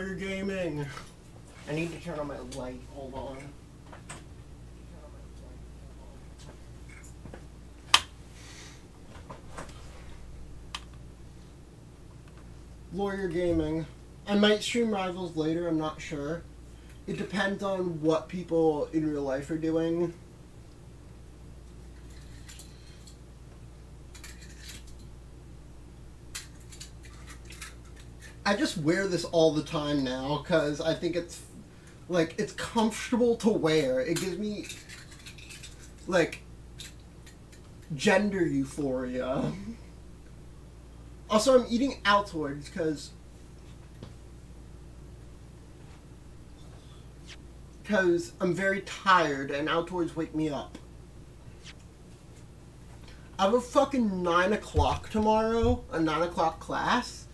Lawyer gaming. I need to turn on my light. Hold on. Lawyer gaming. I might stream Rivals later, I'm not sure. It depends on what people in real life are doing. I just wear this all the time now because I think it's, like, it's comfortable to wear. It gives me, like, gender euphoria. Also, I'm eating Altoids because I'm very tired and Altoids wake me up. I have a fucking 9 o'clock tomorrow, a 9 o'clock class.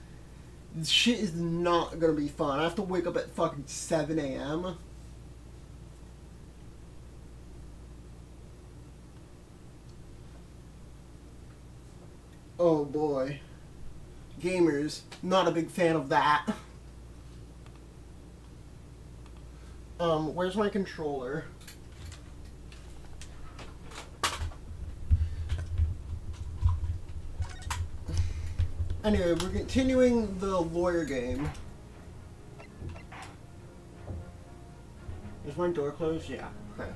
This shit is not gonna be fun. I have to wake up at fucking 7 a.m. Oh boy. Gamers, not a big fan of that. Where's my controller? Anyway, we're continuing the lawyer game. Is my door closed? Yeah. Okay.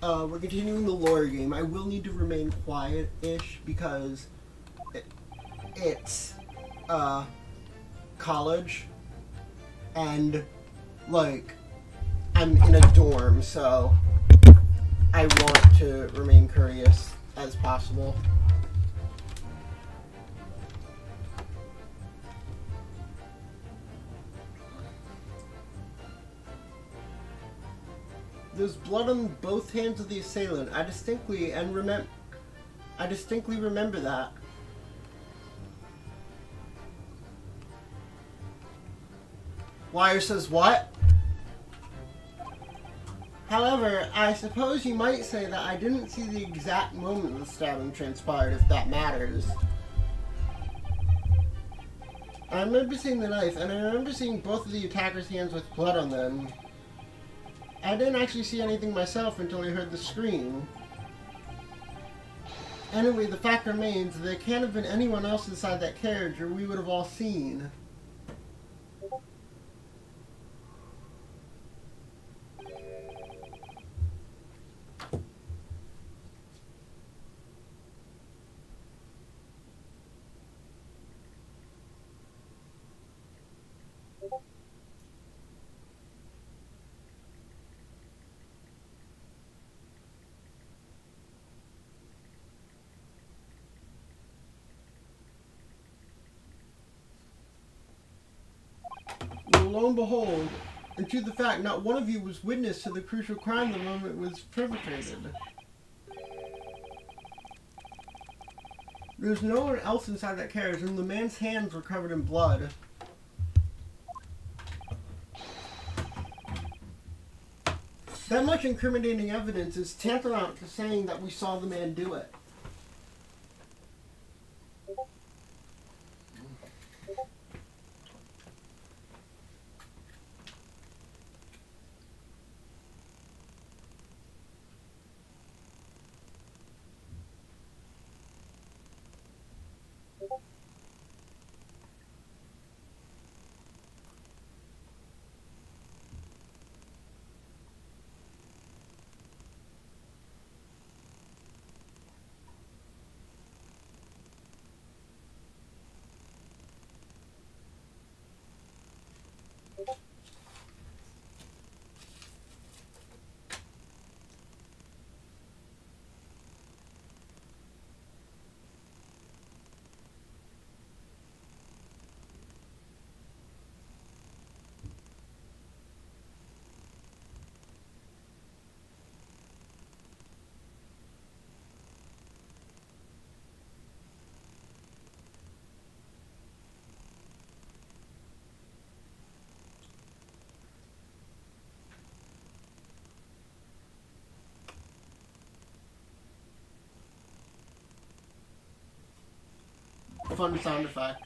We're continuing the lawyer game. I will need to remain quiet-ish because it's college, and like I'm in a dorm, so I want to remain courteous as possible. There's blood on both hands of the assailant. I distinctly remember that. Wire says what? However, I suppose you might say that I didn't see the exact moment the stabbing transpired, if that matters. I remember seeing the knife, and I remember seeing both of the attackers' hands with blood on them. I didn't actually see anything myself until I heard the scream. Anyway, the fact remains that there can't have been anyone else inside that carriage, or we would have all seen. Lo and behold, and to the fact not one of you was witness to the crucial crime the moment it was perpetrated. There was no one else inside that carriage, and the man's hands were covered in blood. That much incriminating evidence is tantamount to saying that we saw the man do it. Fun sound effect.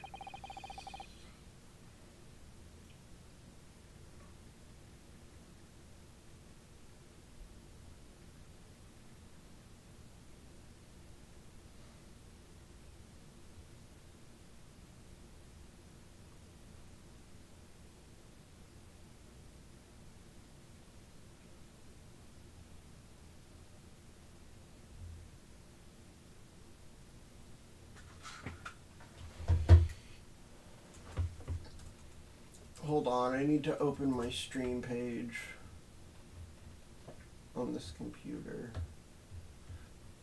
Hold on, I need to open my stream page on this computer.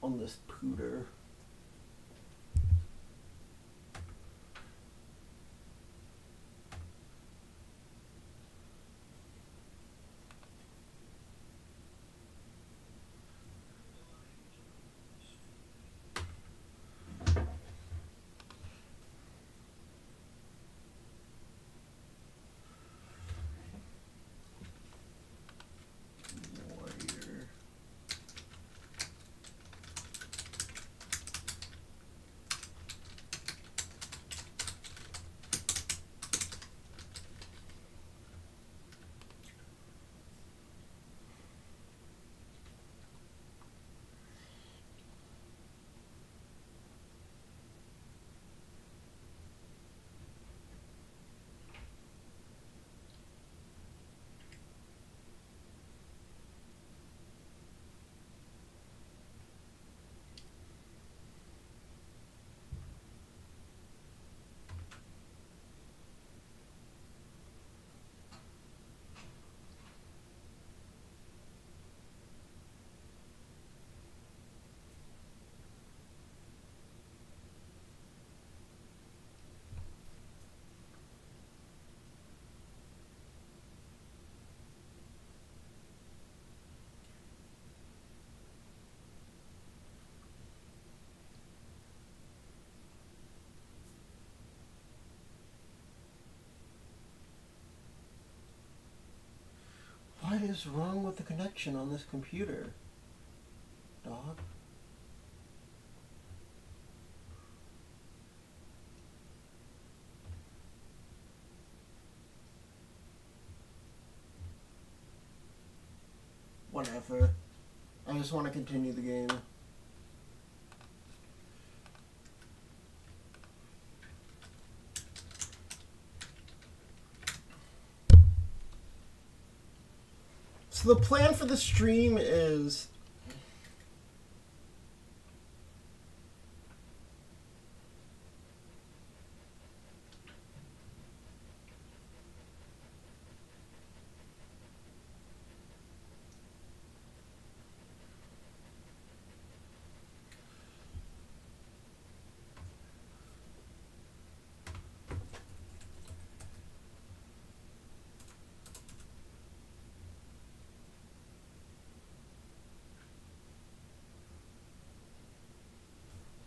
On this pooter. What is wrong with the connection on this computer, dog? Whatever. I just want to continue the game. So the plan for the stream is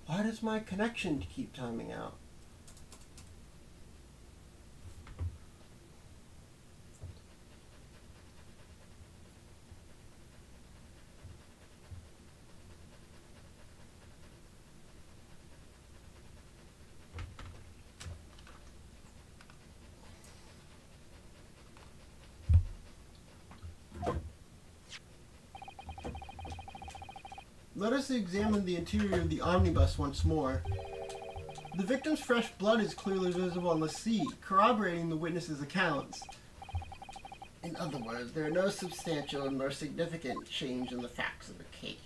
why does my connection keep timing out? Let us examine the interior of the omnibus once more. The victim's fresh blood is clearly visible on the seat, corroborating the witness's accounts. In other words, there are no substantial nor significant change in the facts of the case.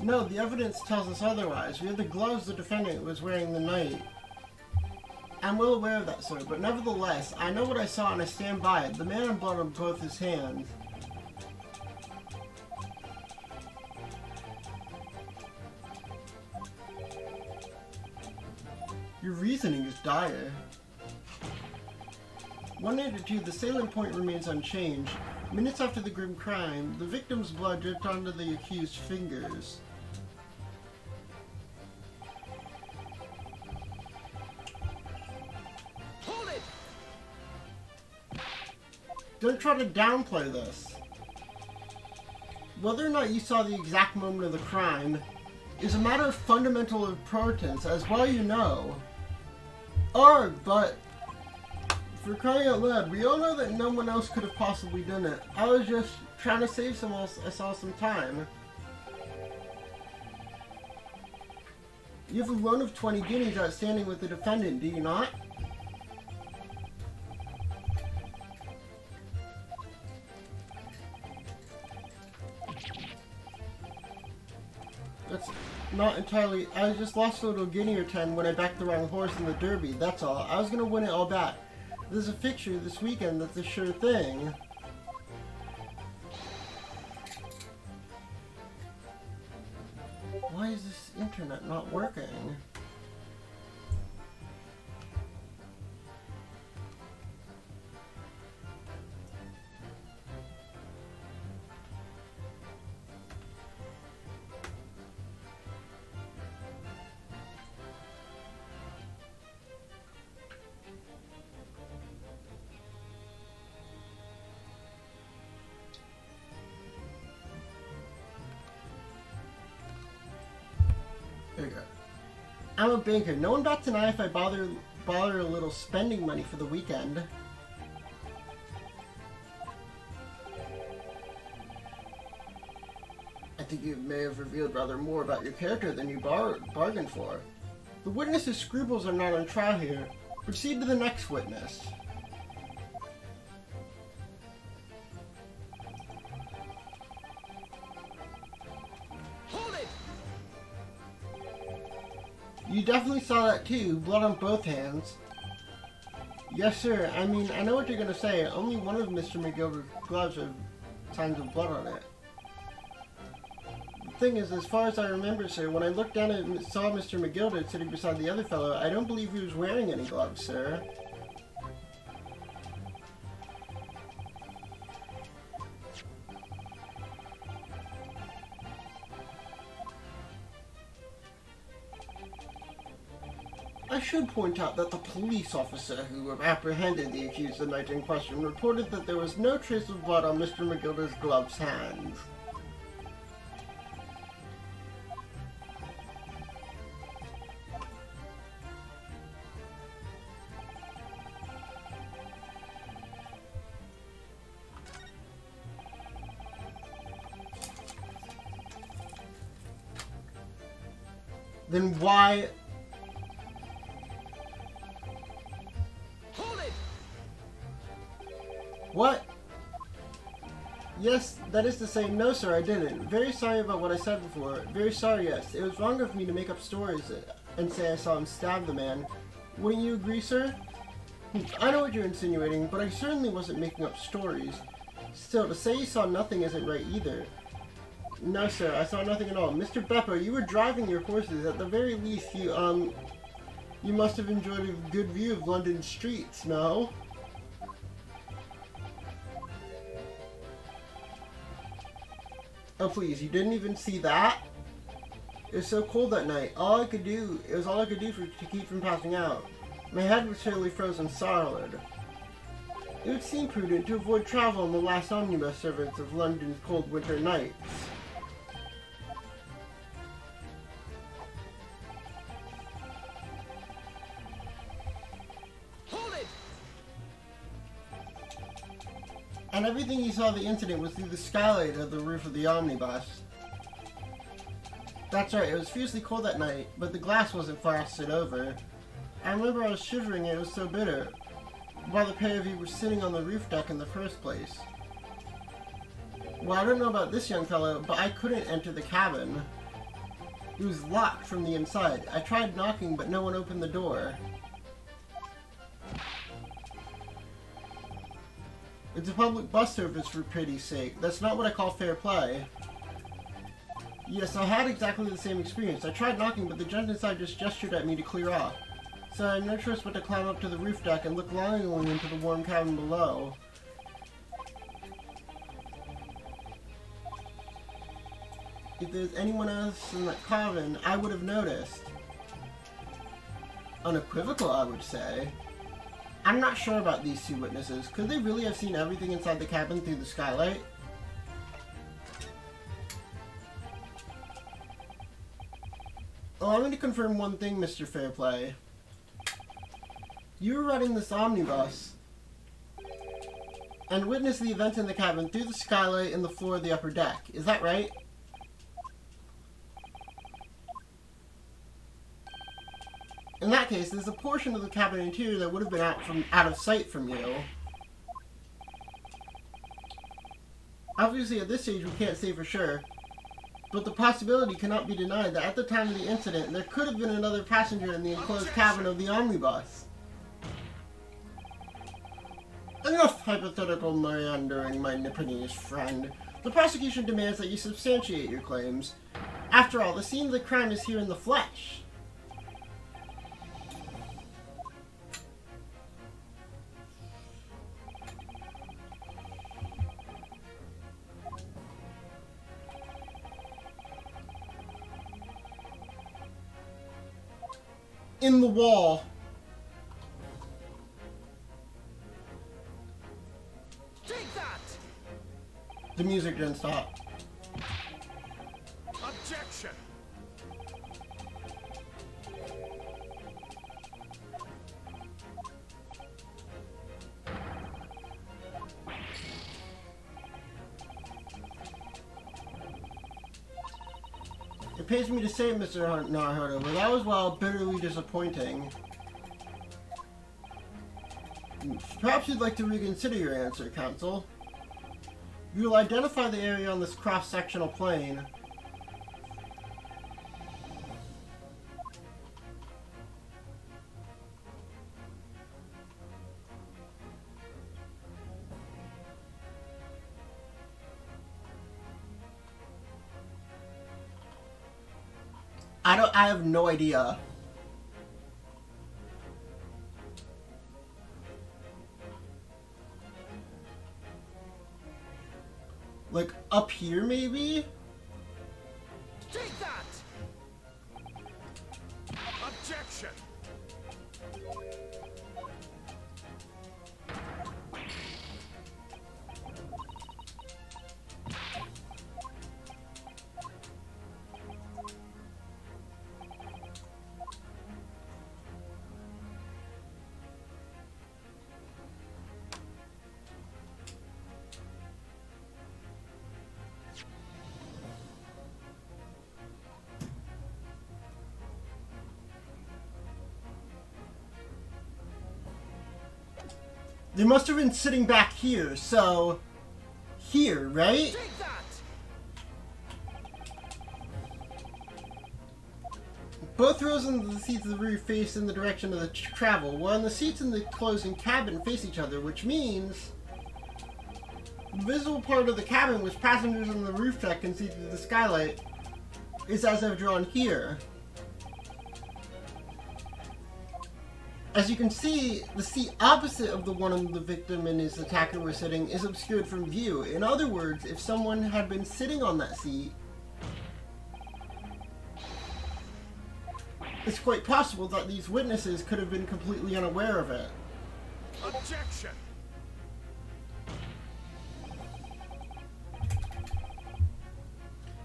No, the evidence tells us otherwise. We have the gloves the defendant was wearing the night. I'm well aware of that, sir, but nevertheless, I know what I saw and I stand by it. The man had blood on both his hands. Your reasoning is dire. 182, the salient point remains unchanged. Minutes after the grim crime, the victim's blood dripped onto the accused's fingers. Hold it! Don't try to downplay this. Whether or not you saw the exact moment of the crime is a matter of fundamental importance, as well you know. But For crying out loud, we all know that no one else could have possibly done it. I was just trying to save us all some time. You have a loan of 20 guineas outstanding with the defendant, do you not? That's not entirely... I just lost a little guinea or 10 when I backed the wrong horse in the derby, that's all. I was gonna win it all back. There's a fixture this weekend that's a sure thing. Why is this internet not working? There you go. I'm a banker. No one bats an eye if I bother a little spending money for the weekend. I think you may have revealed rather more about your character than you bargained for. The witness's scruples are not on trial here. Proceed to the next witness. You definitely saw that too, blood on both hands. Yes, sir. I mean, I know what you're gonna say. Only one of Mr. McGilder's gloves have signs of blood on it. The thing is, as far as I remember, sir, when I looked down and saw Mr. McGilder sitting beside the other fellow, I don't believe he was wearing any gloves, sir. I should point out that the police officer who apprehended the accused the night in question reported that there was no trace of blood on Mr. McGilder's gloves' hands. Then why... What? Yes, that is to say, no sir, I didn't. Very sorry about what I said before. Very sorry, yes. It was wrong of me to make up stories and say I saw him stab the man. Wouldn't you agree, sir? I know what you're insinuating, but I certainly wasn't making up stories. Still, to say you saw nothing isn't right either. No sir, I saw nothing at all. Mr. Beppo, you were driving your horses. At the very least, you must have enjoyed a good view of London streets, no? Oh please, you didn't even see that? It was so cold that night. It was all I could do to keep from passing out. My head was totally frozen solid. It would seem prudent to avoid travel on the last omnibus service of London's cold winter nights. And everything you saw of the incident was through the skylight of the roof of the omnibus. That's right, it was fiercely cold that night, but the glass wasn't frosted over. I remember I was shivering and it was so bitter, while the pair of you were sitting on the roof deck in the first place. Well, I don't know about this young fellow, but I couldn't enter the cabin. It was locked from the inside. I tried knocking, but no one opened the door. It's a public bus service, for pity's sake. That's not what I call fair play. Yes, I had exactly the same experience. I tried knocking, but the gent inside just gestured at me to clear off. So I had no choice but to climb up to the roof deck and look longingly into the warm cabin below. If there's anyone else in that cabin, I would have noticed. Unequivocal, I would say. I'm not sure about these two witnesses. Could they really have seen everything inside the cabin through the skylight? Allow me to confirm one thing, Mr. Fairplay. You were riding this omnibus and witnessed the events in the cabin through the skylight in the floor of the upper deck. Is that right? In that case, there's a portion of the cabin interior that would have been out of sight from you. Obviously, at this stage, we can't say for sure, but the possibility cannot be denied that at the time of the incident, there could have been another passenger in the enclosed cabin of the omnibus. Enough hypothetical meandering, my Nipponese friend. The prosecution demands that you substantiate your claims. After all, the scene of the crime is here in the flesh. In the wall. Take that! The music didn't stop. Objection! It pains me to say it, Mr. Naruto, but that was, well, bitterly disappointing. Perhaps you'd like to reconsider your answer, Counsel. You will identify the area on this cross-sectional plane. I have no idea. Like, up here, maybe? Take that! Objection! They must have been sitting back here, so... Here, right? Take that! Both rows of the seats of the roof face in the direction of the travel, while the seats in the closing cabin face each other, which means... The visible part of the cabin which passengers on the roof deck can see through the skylight is as I've drawn here. As you can see, the seat opposite of the one the victim and his attacker were sitting is obscured from view. In other words, if someone had been sitting on that seat, it's quite possible that these witnesses could have been completely unaware of it. Objection!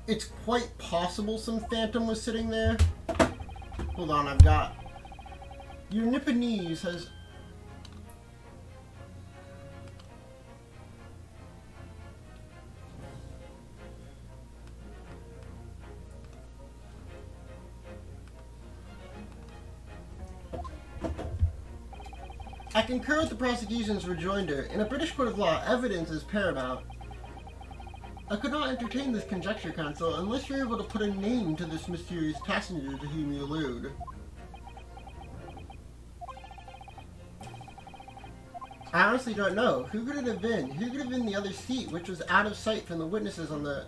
It's quite possible some phantom was sitting there. Hold on, I've got... Your Nipponese has... I concur with the prosecution's rejoinder. In a British court of law, evidence is paramount. I could not entertain this conjecture, Counsel, unless you're able to put a name to this mysterious passenger to whom you allude. I honestly don't know. Who could it have been? Who could have been the other seat, which was out of sight from the witnesses on the...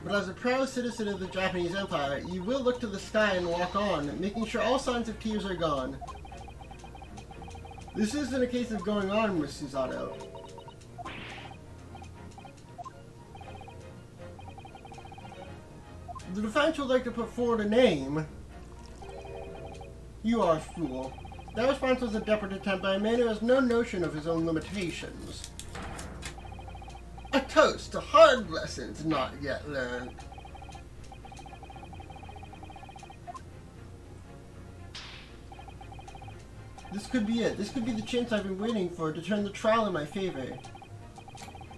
But as a proud citizen of the Japanese Empire, you will look to the sky and walk on, making sure all signs of tears are gone. This isn't a case of going on, Miss Susato. The defense would like to put forward a name. You are a fool. That response was a desperate attempt by a man who has no notion of his own limitations. A toast to hard lessons not yet learned. This could be it. This could be the chance I've been waiting for to turn the trial in my favor.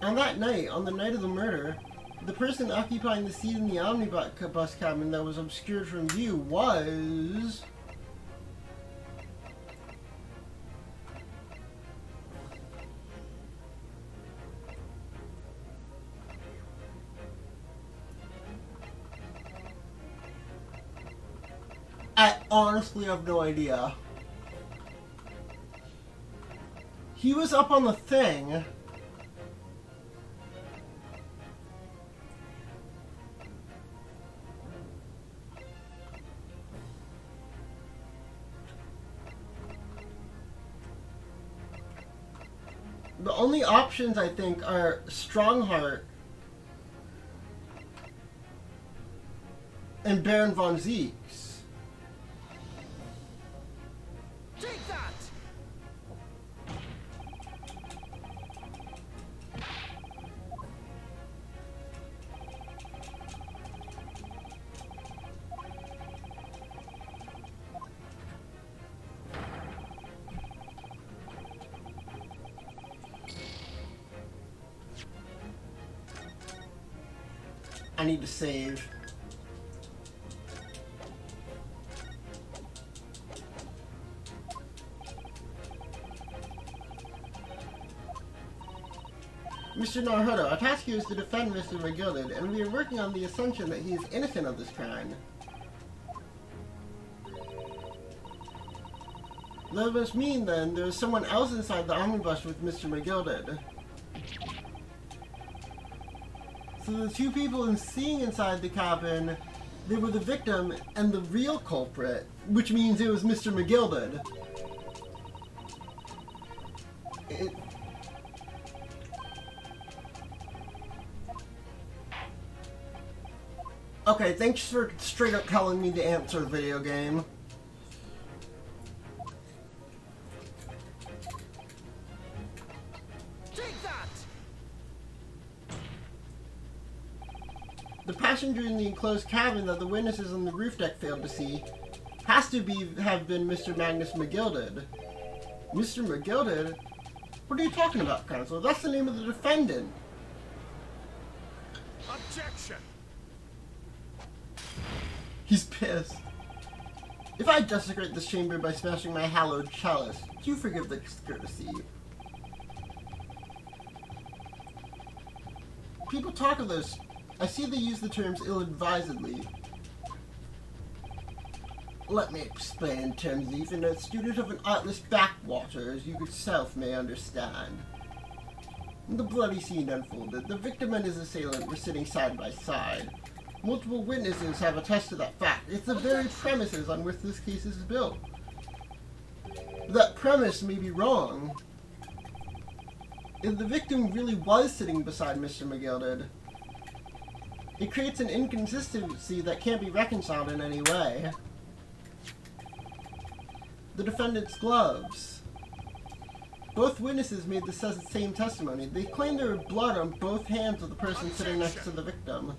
On that night, on the night of the murder, the person occupying the seat in the omnibus cabin that was obscured from view was... I honestly have no idea. He was up on the thing. The only options, I think, are Strongheart and Baron von Zeeks. Take that! I need to save. Mr. Naruto, our task here is to defend Mr. McGilded, and we are working on the assumption that he is innocent of this crime. That must mean, then, there is someone else inside the omnibus with Mr. McGilded. So the two people seeing inside the cabin, they were the victim and the real culprit, which means it was Mr. McGilded. Okay, thanks for straight up telling me the answer, video game. Take that! The passenger in the enclosed cabin that the witnesses on the roof deck failed to see has to have been Mr. Magnus McGilded. Mr. McGilded? What are you talking about, Counsel? That's the name of the defendant. Objection! He's pissed. If I desecrate this chamber by smashing my hallowed chalice, do you forgive the courtesy? People talk of this. I see they use the terms ill-advisedly. Let me explain in terms even a student of an artless backwater, as you yourself may understand. The bloody scene unfolded. The victim and his assailant were sitting side by side. Multiple witnesses have attested to that fact. It's the very premises on which this case is built. That premise may be wrong. If the victim really was sitting beside Mr. McGilded, it creates an inconsistency that can't be reconciled in any way. The defendant's gloves. Both witnesses made the same testimony. They claimed there was blood on both hands of the person sitting next to the victim.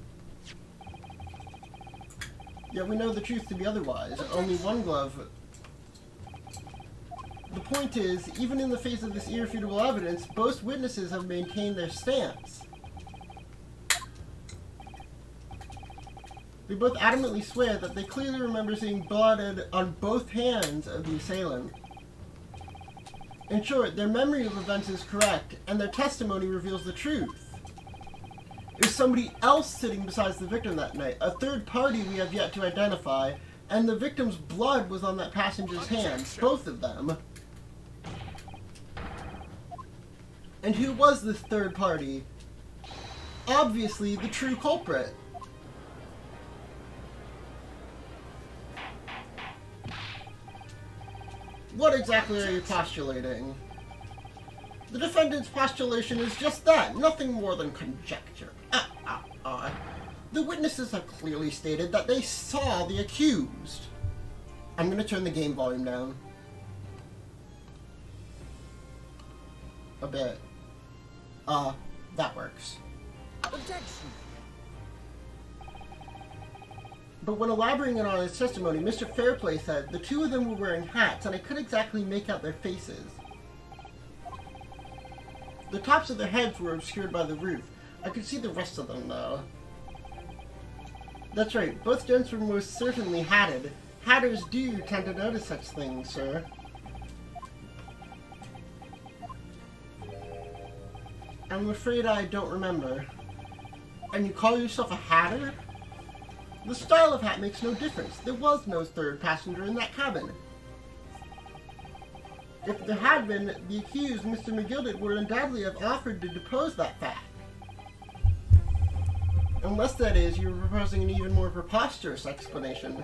Yet we know the truth to be otherwise. Only one glove. The point is, even in the face of this irrefutable evidence, both witnesses have maintained their stance. They both adamantly swear that they clearly remember seeing blood on both hands of the assailant. In short, their memory of events is correct, and their testimony reveals the truth. There's somebody else sitting beside the victim that night, a third party we have yet to identify, and the victim's blood was on that passenger's hands, both of them. And who was this third party? Obviously, the true culprit. What exactly are you postulating? The defendant's postulation is just that, nothing more than conjecture. The witnesses have clearly stated that they saw the accused. I'm going to turn the game volume down. A bit. That works. Objection. But when elaborating on his testimony, Mr. Fairplay said the two of them were wearing hats and I couldn't exactly make out their faces. The tops of their heads were obscured by the roof. I could see the rest of them, though. That's right, both gents were most certainly hatted. Hatters do tend to notice such things, sir. I'm afraid I don't remember. And you call yourself a hatter? The style of hat makes no difference. There was no third passenger in that cabin. If there had been, the accused, Mr. McGilded, would undoubtedly have offered to depose that fact. Unless, that is, you're proposing an even more preposterous explanation.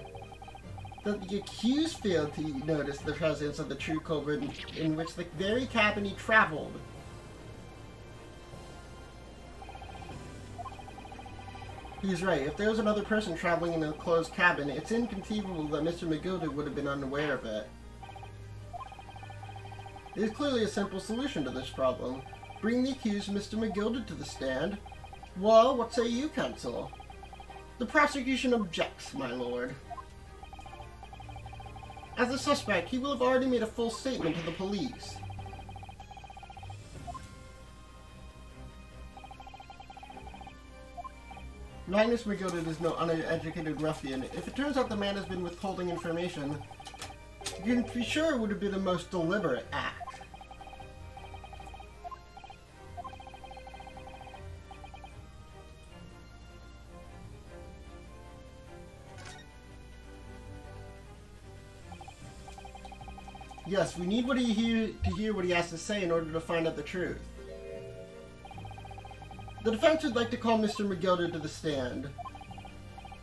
That the accused failed to notice the presence of the true culprit in which the very cabin he traveled. He's right. If there was another person traveling in a closed cabin, it's inconceivable that Mr. McGilded would have been unaware of it. There's clearly a simple solution to this problem. Bring the accused Mr. McGilded to the stand. Well, what say you, counsel? The prosecution objects, my lord. As a suspect, he will have already made a full statement to the police. Magnus McGilded is no uneducated ruffian. If it turns out the man has been withholding information, you can be sure it would have been a most deliberate act. Yes, we need to hear what he has to say in order to find out the truth. The defense would like to call Mr. McGilded to the stand.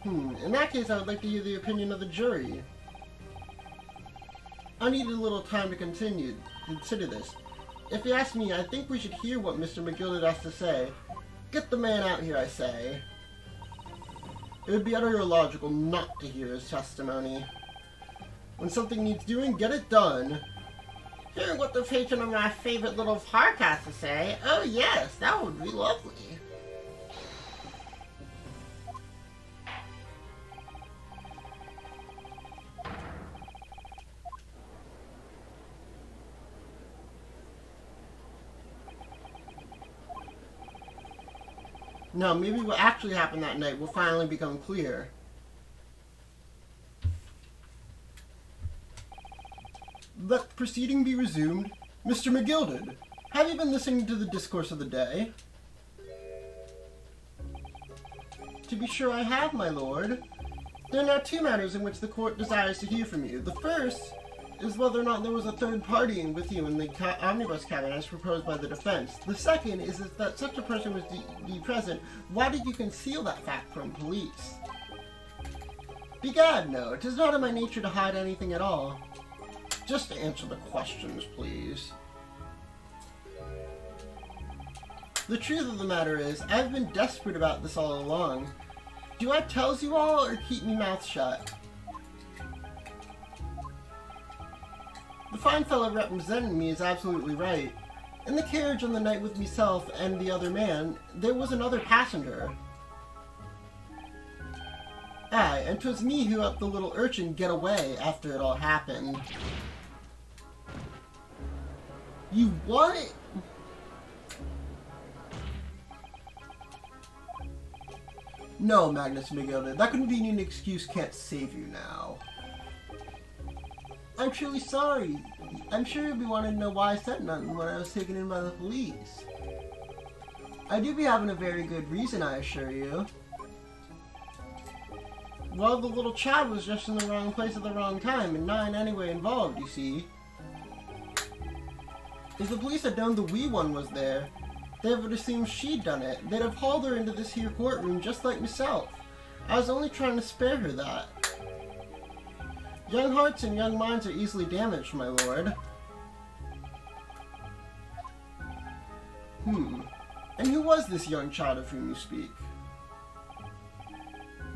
In that case, I would like to hear the opinion of the jury. I need a little time to consider this. If you ask me, I think we should hear what Mr. McGilded has to say. Get the man out here, I say. It would be utterly illogical not to hear his testimony. When something needs doing, get it done. Hearing what the patron of my favorite little park has to say, oh yes, that would be lovely. Now, maybe what actually happened that night will finally become clear. Let proceeding be resumed. Mr. McGilded, have you been listening to the discourse of the day? To be sure I have, my lord. There are now two matters in which the court desires to hear from you. The first is whether or not there was a third party with you in the omnibus cabin as proposed by the defense. The second is that such a person was be present. Why did you conceal that fact from police? Begad, no, it is not in my nature to hide anything at all. Just answer the questions, please. The truth of the matter is, I've been desperate about this all along. Do I tells you all, or keep me mouth shut? The fine fellow representing me is absolutely right. In the carriage on the night with myself and the other man, there was another passenger. Aye, and 'twas me who helped the little urchin get away after it all happened. You what? No, Magnus McGilded, that convenient excuse can't save you now. I'm truly sorry. I'm sure you'll be wanting to know why I said nothing when I was taken in by the police. I do be having a very good reason, I assure you. Well, the little chap was just in the wrong place at the wrong time, and not in any way involved, you see. If the police had known the wee one was there, they would assume she'd done it. They'd have hauled her into this here courtroom just like myself. I was only trying to spare her that. Young hearts and young minds are easily damaged, my lord. And who was this young child of whom you speak?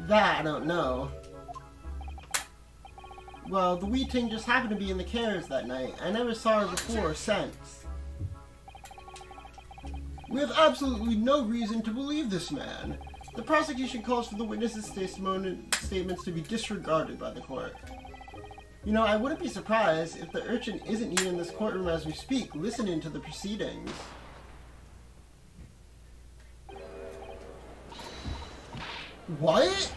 That I don't know. Well, the wee ting just happened to be in the carriage that night. I never saw her before or since. We have absolutely no reason to believe this man. The prosecution calls for the witnesses' statements to be disregarded by the court. You know, I wouldn't be surprised if the urchin isn't here in this courtroom as we speak, listening to the proceedings. What?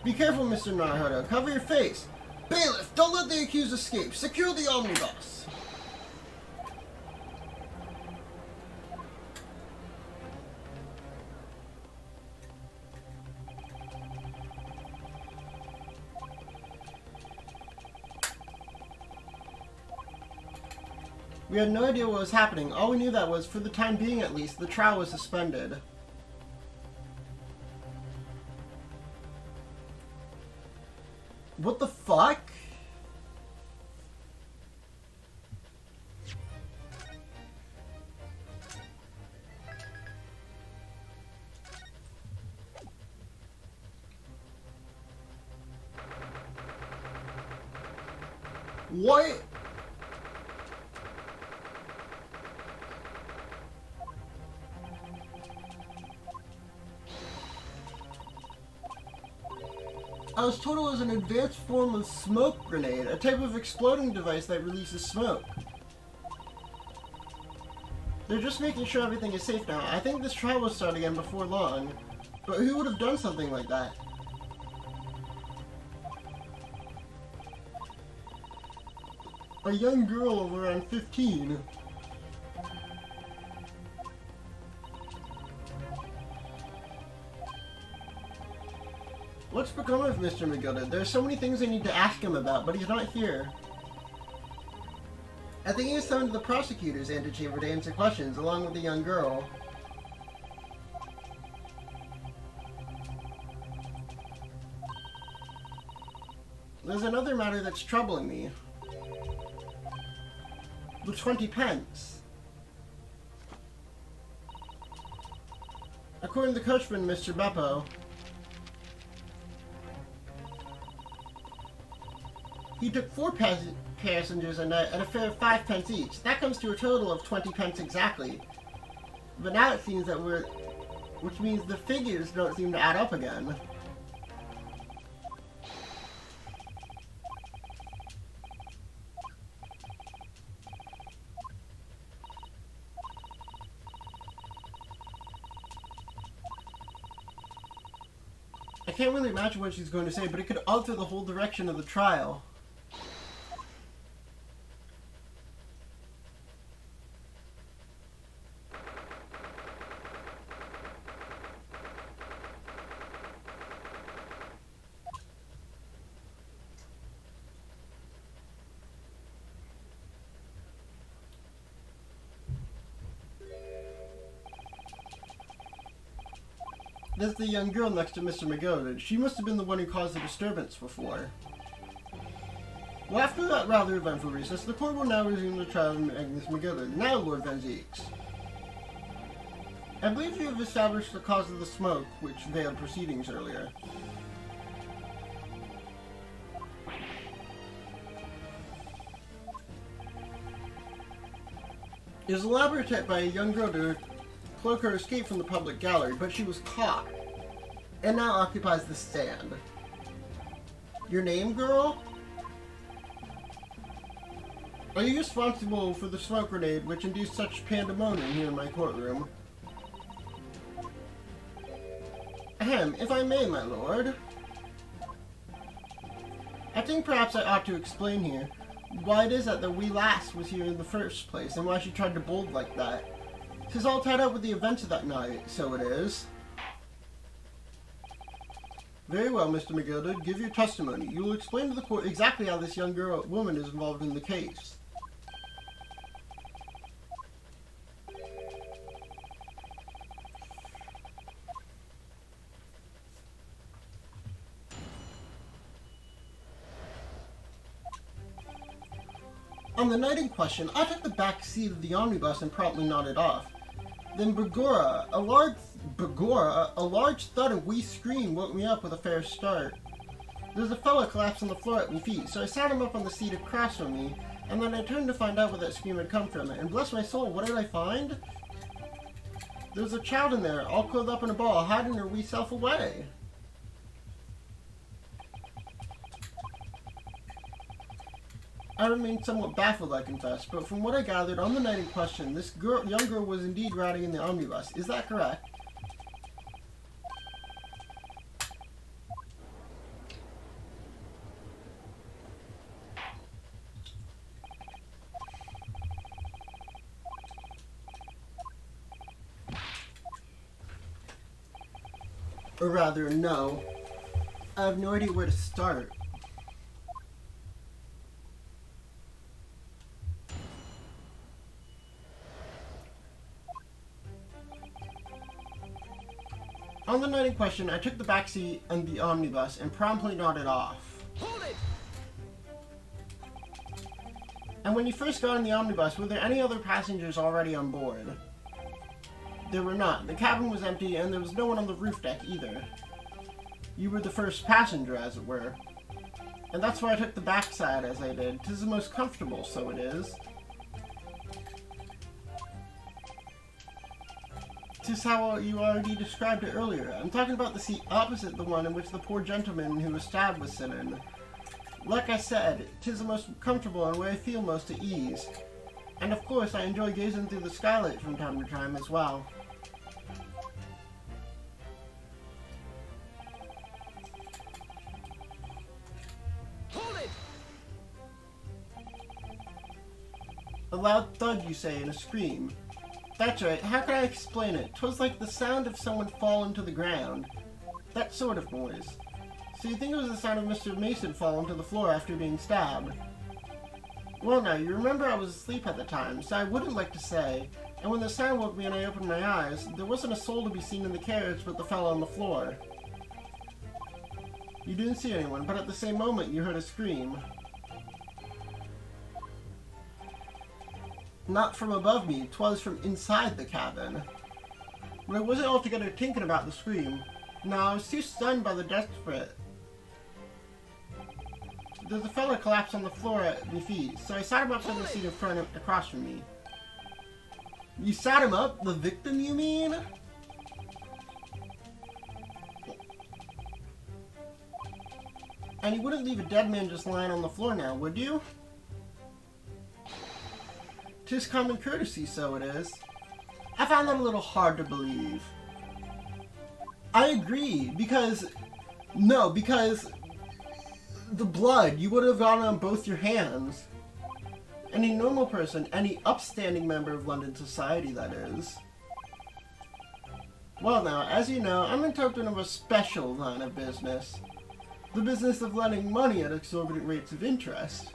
Be careful, Mr. Naruhodo. Cover your face. Bailiff, don't let the accused escape. Secure the omnibus. We had no idea what was happening. All we knew that was, for the time being at least, the trial was suspended. What the fuck? What? I was told it was an advanced form of smoke grenade, a type of exploding device that releases smoke. They're just making sure everything is safe now. I think this trial will start again before long. But who would have done something like that? A young girl of around 15. What's become of Mr. McGilda? There's so many things I need to ask him about, but he's not here. I think he's summoned the prosecutor's antechamber to answer questions, along with the young girl. There's another matter that's troubling me. The 20 pence. According to the coachman, Mr. Beppo, he took 4 passengers a night at a fare of 5 pence each. That comes to a total of 20 pence exactly. But now it seems that which means the figures don't seem to add up again. I can't really imagine what she's going to say, but it could alter the whole direction of the trial. That's the young girl next to Mr. McGilda. She must have been the one who caused the disturbance before. Well, after that rather eventful recess, the court will now resume the trial of Agnes McGilda. Now, Lord Van Zieks. I believe you have established the cause of the smoke, which veiled proceedings earlier. It was elaborated by a young girl to cloak her escape from the public gallery, but she was caught, and now occupies the stand. Your name, girl? Are you responsible for the smoke grenade which induced such pandemonium here in my courtroom? Ahem, if I may, my lord. I think perhaps I ought to explain here why it is that the wee lass was here in the first place, and why she tried to bolt like that. 'Tis all tied up with the events of that night, so it is. Very well, Mr. McGilda, give your testimony. You will explain to the court exactly how this young woman is involved in the case. On the night in question, I took the back seat of the omnibus and promptly nodded off. Then Begora, a large thud and wee scream woke me up with a fair start. There was a fellow collapsed on the floor at my feet, so I sat him up on the seat across from me, and then I turned to find out where that scream had come from, and bless my soul, what did I find? There was a child in there, all curled up in a ball, hiding her wee self away. I remained somewhat baffled, I confess, but from what I gathered on the night in question, this young girl was indeed riding in the omnibus. Is that correct? Or rather, no. I have no idea where to start. On the night in question, I took the backseat on the omnibus and promptly nodded off. Hold it! And when you first got in the omnibus, were there any other passengers already on board? There were not. The cabin was empty, and there was no one on the roof deck either. You were the first passenger, as it were. And that's why I took the backside as I did. 'Tis the most comfortable, so it is. 'Tis how you already described it earlier. I'm talking about the seat opposite the one in which the poor gentleman who was stabbed was sitting. Like I said, 'tis the most comfortable and where I feel most at ease. And of course, I enjoy gazing through the skylight from time to time as well. Hold it! A loud thud, you say, and a scream. That's right, how can I explain it? 'Twas like the sound of someone falling to the ground. That sort of noise. So you think it was the sound of Mr. Mason falling to the floor after being stabbed? Well now, you remember I was asleep at the time, so I wouldn't like to say, and when the sound woke me and I opened my eyes, there wasn't a soul to be seen in the carriage but the fellow on the floor. You didn't see anyone, but at the same moment you heard a scream. Not from above me, 'twas from inside the cabin. But I wasn't altogether thinking about the scream. No, I was too stunned by the desperate. There's a fellow collapsed on the floor at my feet, so I sat him up on the seat in front of, across from me. You sat him up? The victim, you mean? And you wouldn't leave a dead man just lying on the floor now, would you? 'Tis common courtesy, so it is. I find that a little hard to believe. I agree, because the blood, you would have gotten on both your hands. Any normal person, any upstanding member of London society, that is. Well now, as you know, I'm interpreting of a special line of business. The business of lending money at exorbitant rates of interest.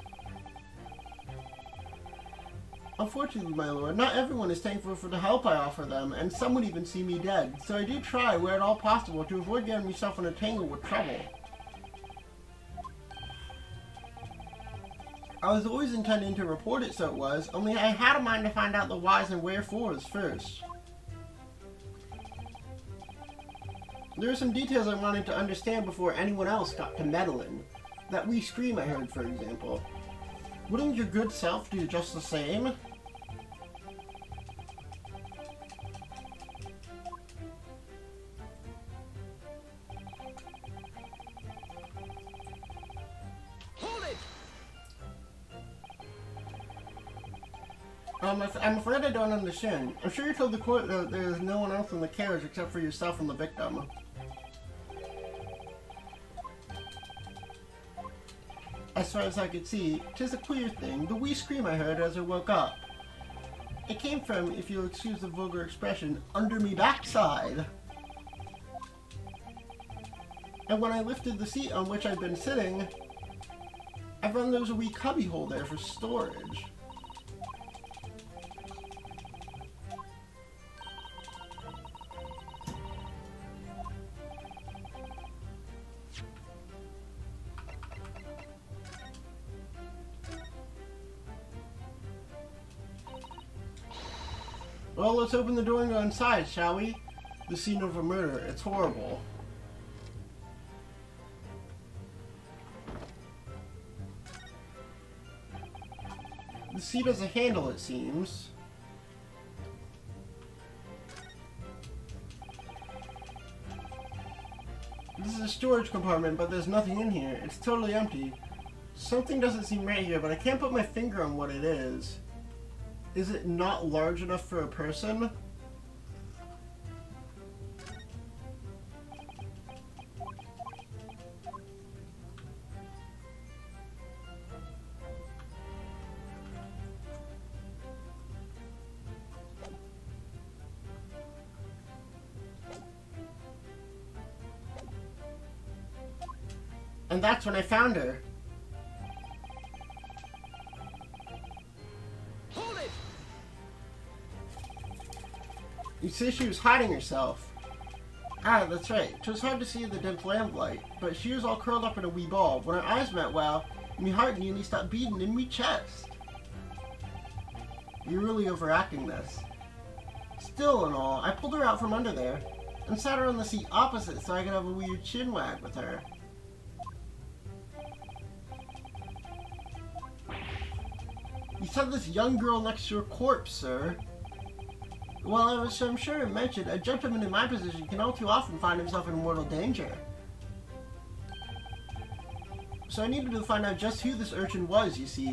Unfortunately, my lord, not everyone is thankful for the help I offer them, and some would even see me dead, so I do try, where at all possible, to avoid getting myself in a tangle with trouble. I was always intending to report it, so it was, only I had a mind to find out the whys and wherefores first. There are some details I wanted to understand before anyone else got to meddling. That wee scream I heard, for example. Wouldn't your good self do just the same? I'm afraid I don't understand. I'm sure you told the court that there is no one else in the carriage except for yourself and the victim. As far as I could see, 'tis a queer thing, the wee scream I heard as I woke up. It came from, if you'll excuse the vulgar expression, under me backside. And when I lifted the seat on which I'd been sitting, I found there was a wee cubby hole there for storage. Well, let's open the door and go inside, shall we? The scene of a murder. It's horrible. The seat has a handle, it seems. This is a storage compartment, but there's nothing in here. It's totally empty. Something doesn't seem right here, but I can't put my finger on what it is. Is it not large enough for a person? And that's when I found her. Hold it! You see, she was hiding herself. Ah, that's right. It was hard to see in the dim lamplight, but she was all curled up in a wee ball. When our eyes met, well, me heart nearly stopped beating in me chest. You're really overacting this. Still and all, I pulled her out from under there and sat her on the seat opposite so I could have a weird chin wag with her. You said this young girl next to your corpse, sir. Well, as I'm sure I mentioned, a gentleman in my position can all too often find himself in mortal danger. So I needed to find out just who this urchin was, you see.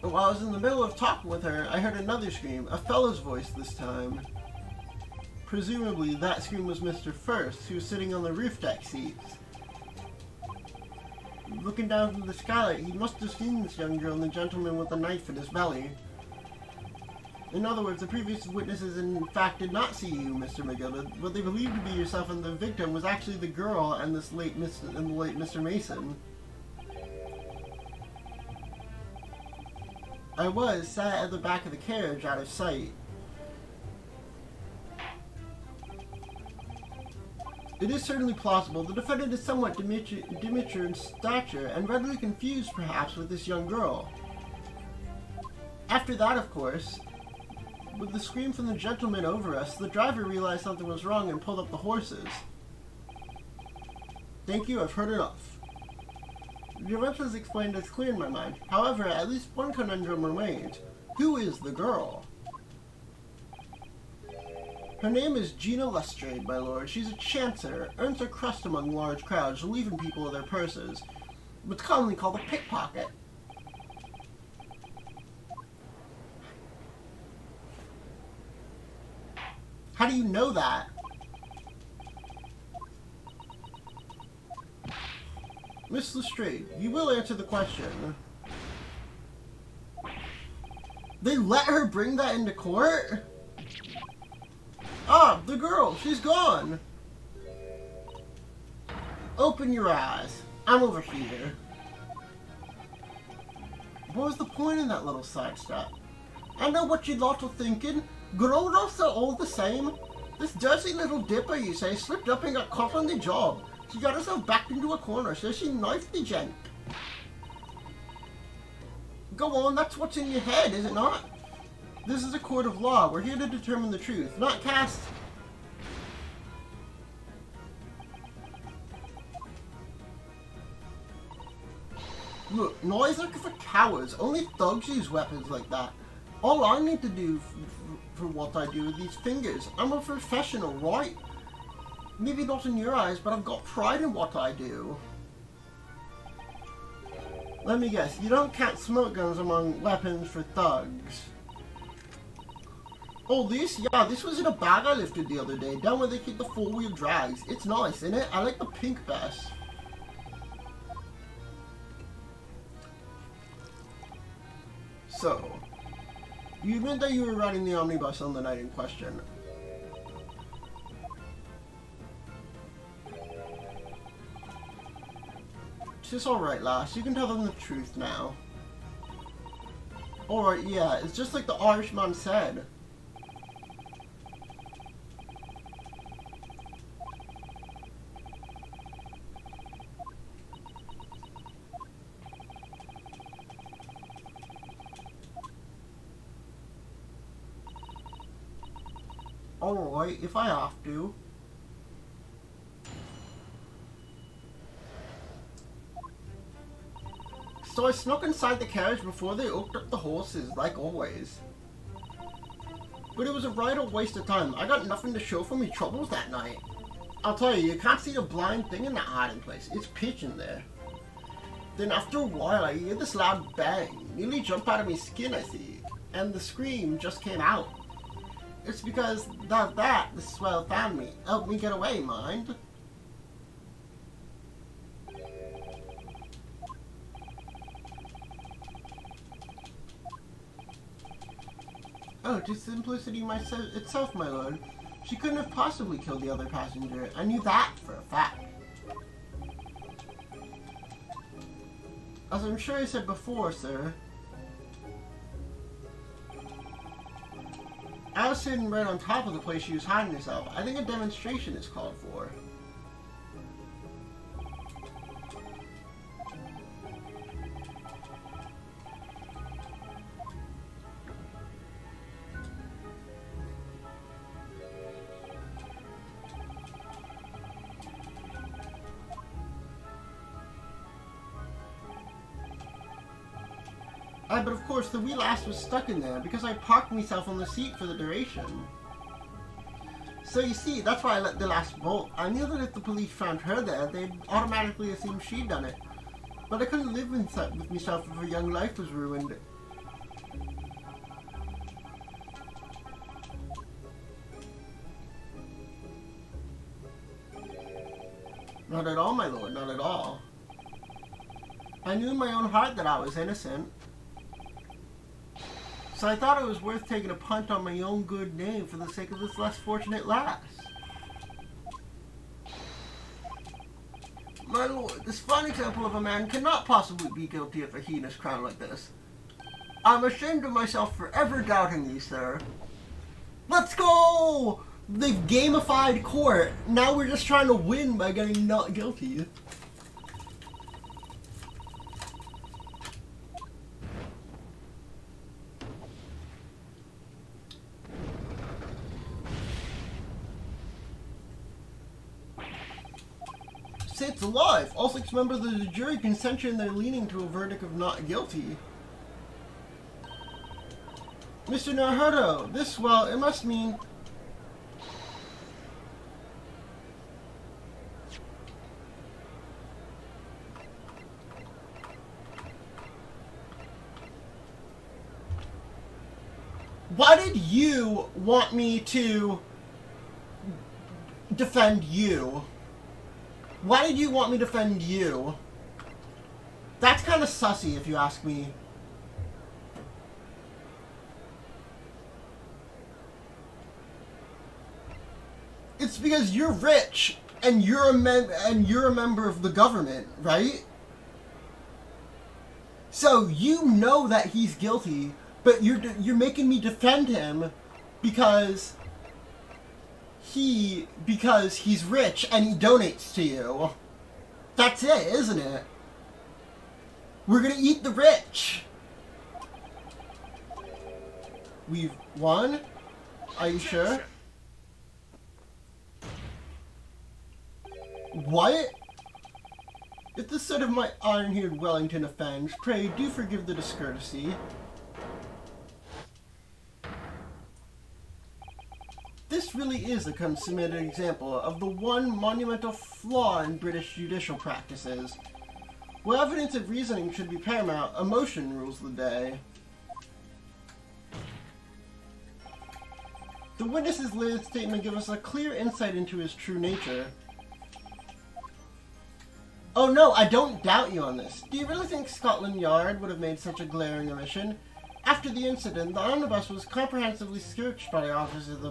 But while I was in the middle of talking with her, I heard another scream, a fellow's voice this time. Presumably, that scream was Mr. First, who was sitting on the roof deck seats. Looking down from the skylight, he must have seen this young girl and the gentleman with the knife in his belly. In other words, the previous witnesses in fact did not see you, Mr. McGilda. What they believed to be yourself and the victim was actually the girl and the late Mr. Mason. I was sat at the back of the carriage, out of sight. It is certainly plausible the defendant is somewhat diminutive in stature and readily confused, perhaps, with this young girl. After that, of course, with the scream from the gentleman over us, the driver realized something was wrong and pulled up the horses. Thank you, I've heard enough. The event was explained as clear in my mind. However, at least one conundrum remains. Who is the girl? Her name is Gina Lestrade, my lord. She's a chancer, earns her crust among large crowds, relieving people of their purses. What's commonly called a pickpocket. How do you know that? Miss Lestrade, you will answer the question. They let her bring that into court? Ah, the girl! She's gone! Open your eyes. I'm over here. What was the point in that little sidestep? I know what you lot are thinking. Grown-ups are all the same. This dirty little dipper, you say, slipped up and got caught on the job. She got herself backed into a corner, so she knifed the gent. Go on, that's what's in your head, is it not? This is a court of law. We're here to determine the truth, not cast... Look, noise looking for cowards. Only thugs use weapons like that. All I need to do for what I do with these fingers, I'm a professional, right? Maybe not in your eyes, but I've got pride in what I do. Let me guess, you don't count smoke guns among weapons for thugs. Oh, this? Yeah, this was in a bag I lifted the other day, down where they keep the four-wheel drags. It's nice, isn't it? I like the pink best. So, you admit that you were riding the omnibus on the night in question. It's alright, lass. You can tell them the truth now. Alright, yeah, it's just like the Irishman said. Alright, if I have to. So I snuck inside the carriage before they hooked up the horses, like always. But it was a right old waste of time. I got nothing to show for me troubles that night. I'll tell you, you can't see the blind thing in that hiding place. It's pitch in there. Then after a while, I hear this loud bang. Nearly jump out of my skin, I see. And the scream just came out. It's because that the swell found me. Helped me get away, mind. Oh, to simplicity itself, my lord. She couldn't have possibly killed the other passenger. I knew that for a fact. As I'm sure I said before, sir. I was sitting right on top of the place she was hiding herself. I think a demonstration is called for. But of course, the wee lass was stuck in there because I parked myself on the seat for the duration. So you see, that's why I let the lass bolt. I knew that if the police found her there, they'd automatically assume she'd done it. But I couldn't live with myself if a young life was ruined. Not at all, my lord, not at all. I knew in my own heart that I was innocent. So I thought it was worth taking a punt on my own good name for the sake of this less fortunate lass. My lord, this fine example of a man cannot possibly be guilty of a heinous crime like this. I'm ashamed of myself for ever doubting you, sir. Let's go! They've gamified court. Now we're just trying to win by getting not guilty. It's alive! All 6 members of the jury consented in their leaning to a verdict of not guilty. Mr. Naruto, this, well, it must mean... Why did you want me to defend you? Why did you want me to defend you? That's kind of sussy, if you ask me. It's because you're rich and you're a member of the government, right? So you know that he's guilty, but you're making me defend him because he's rich and he donates to you. That's it, isn't it? We're gonna eat the rich. We've won? Are you sure? What? If the sight of my iron-haired Wellington offends, pray do forgive the discourtesy. This really is a consummated example of the one monumental flaw in British judicial practices. Where evidence of reasoning should be paramount, emotion rules the day. The witness's latest statement gives us a clear insight into his true nature. Oh no, I don't doubt you on this. Do you really think Scotland Yard would have made such a glaring omission? After the incident, the omnibus was comprehensively searched by officers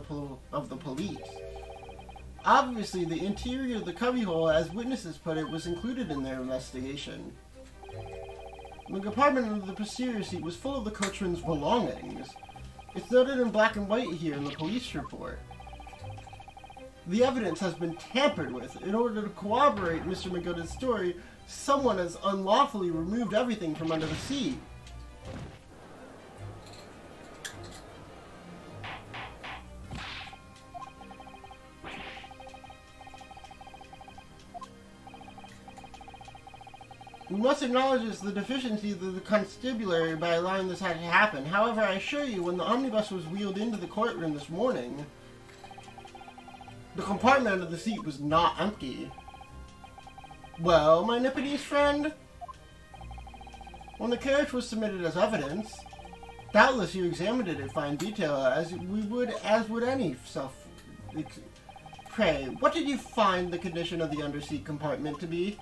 of the police. Obviously, the interior of the cubbyhole, as witnesses put it, was included in their investigation. The compartment of the posterior seat was full of the coachman's belongings. It's noted in black and white here in the police report. The evidence has been tampered with. In order to corroborate Mr. McGood's story, someone has unlawfully removed everything from under the seat. We must acknowledge the deficiency of the constabulary by allowing this to happen. However, I assure you, when the omnibus was wheeled into the courtroom this morning, the compartment under the seat was not empty. Well, my Nipponese friend? When the carriage was submitted as evidence, doubtless you examined it in fine detail, as would any self... Pray, what did you find the condition of the underseat compartment to be?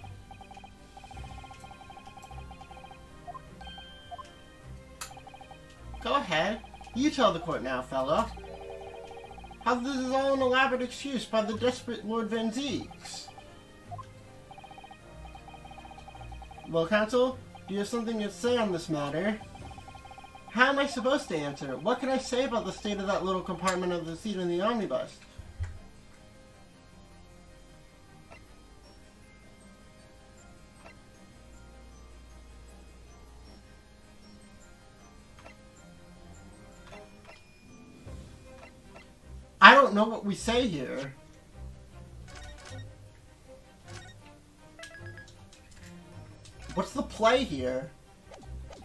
Go ahead. You tell the court now, fella. How this is all an elaborate excuse by the desperate Lord Van Zeeks. Well, counsel, do you have something to say on this matter? How am I supposed to answer? What can I say about the state of that little compartment of the seat in the omnibus? I don't know what we say here. What's the play here?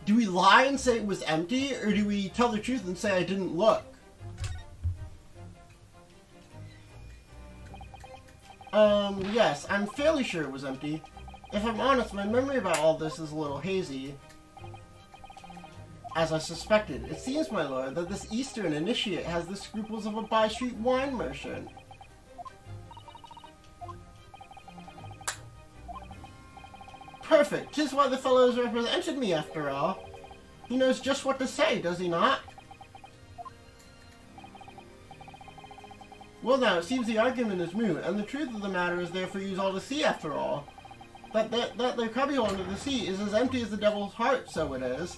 Do we lie and say it was empty, or do we tell the truth and say I didn't look? Yes, I'm fairly sure it was empty. If I'm honest, my memory about all this is a little hazy. As I suspected, it seems, my lord, that this Eastern initiate has the scruples of a by-street wine merchant. Perfect! 'Tis why the fellow has represented me, after all. He knows just what to say, does he not? Well now, it seems the argument is moot, and the truth of the matter is there for you all to see, after all. That their cubbyhole under the seat is as empty as the devil's heart, so it is.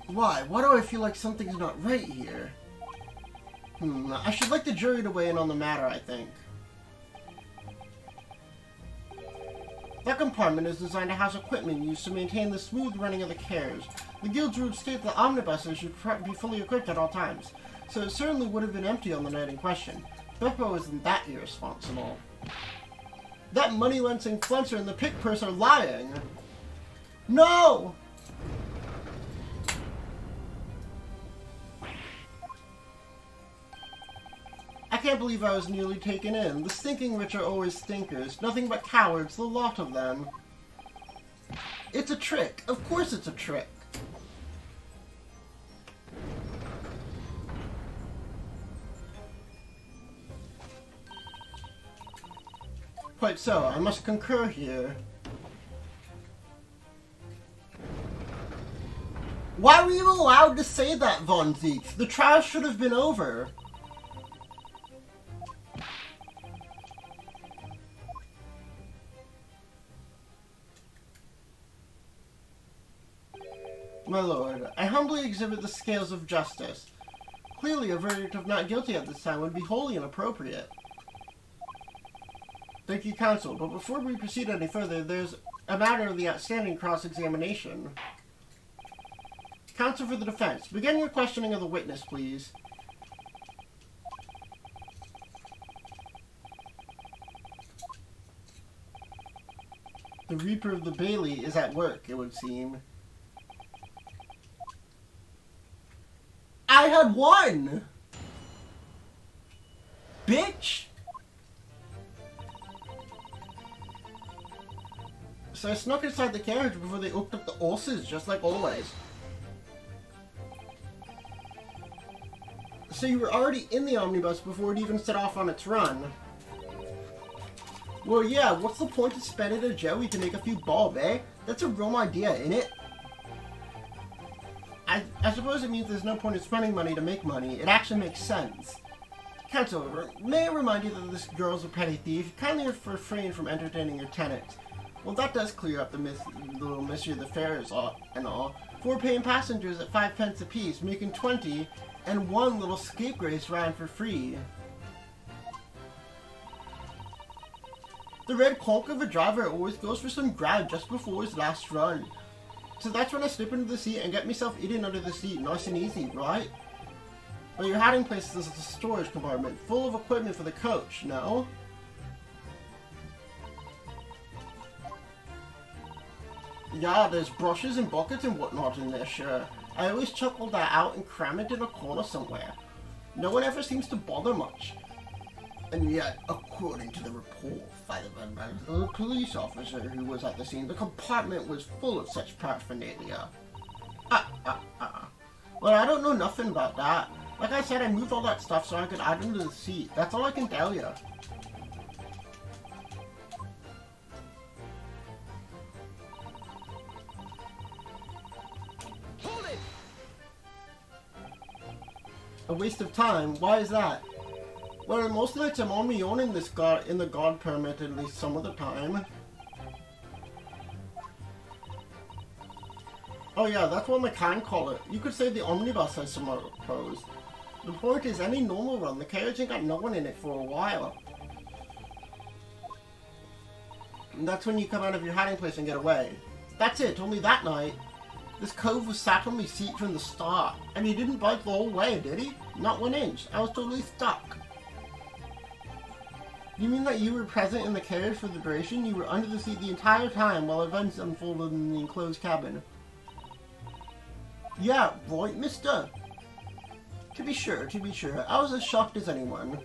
Why? Why do I feel like something's not right here? I should like the jury to weigh in on the matter, I think. That compartment is designed to house equipment used to maintain the smooth running of the carriage. The guild's rules state that omnibuses should be fully equipped at all times, so it certainly would have been empty on the night in question. Beppo isn't that irresponsible. That money-lensing fluncer and the pick purse are lying! No! I can't believe I was nearly taken in. The stinking rich are always stinkers. Nothing but cowards, the lot of them. It's a trick. Of course it's a trick. Quite so. I must concur here. Why were you allowed to say that, Von Zeek? The trial should have been over. My lord, I humbly exhibit the scales of justice. Clearly, a verdict of not guilty at this time would be wholly inappropriate. Thank you, counsel, but before we proceed any further, there's a matter of the outstanding cross-examination. Counsel for the defense, begin your questioning of the witness, please. The Reaper of the Bailey is at work, it would seem. I had one! Bitch! So I snuck inside the carriage before they hooked up the horses, just like always. So you were already in the omnibus before it even set off on its run. Well, yeah, what's the point of spending a Joey to make a few bob, eh? That's a real idea, innit? I suppose it means there's no point in spending money to make money. It actually makes sense. Counsel, may I remind you that this girl's a petty thief? Kindly refrain from entertaining your tenants. Well, that does clear up the little mystery of the fares and all. 4 paying passengers at 5 pence apiece, making 20, and 1 little scapegrace ran for free. The red conch of a driver always goes for some grab just before his last run. So that's when I slip into the seat and get myself eaten under the seat, nice and easy, right? Well, your hiding place is a storage compartment full of equipment for the coach, no? Yeah, there's brushes and buckets and whatnot in there, sure. I always chuck all that out and cram it in a corner somewhere. No one ever seems to bother much. And yet, according to the report filed by the police officer who was at the scene, the compartment was full of such paraphernalia. Well, I don't know nothing about that. Like I said, I moved all that stuff so I could add them to the seat. That's all I can tell you. Hold it! A waste of time? Why is that? Well, most nights I'm on my own in this in the god permit, at least some of the time. Oh yeah, that's what I can call it. You could say the omnibus, I suppose. The point is, any normal run, the carriage ain't got no one in it for a while. And that's when you come out of your hiding place and get away. That's it, only that night. This cove was sat on my seat from the start, and he didn't budge the whole way, did he? Not 1 inch. I was totally stuck. You mean that you were present in the carriage for the duration? You were under the seat the entire time while events unfolded in the enclosed cabin? Yeah, right, mister. To be sure, I was as shocked as anyone.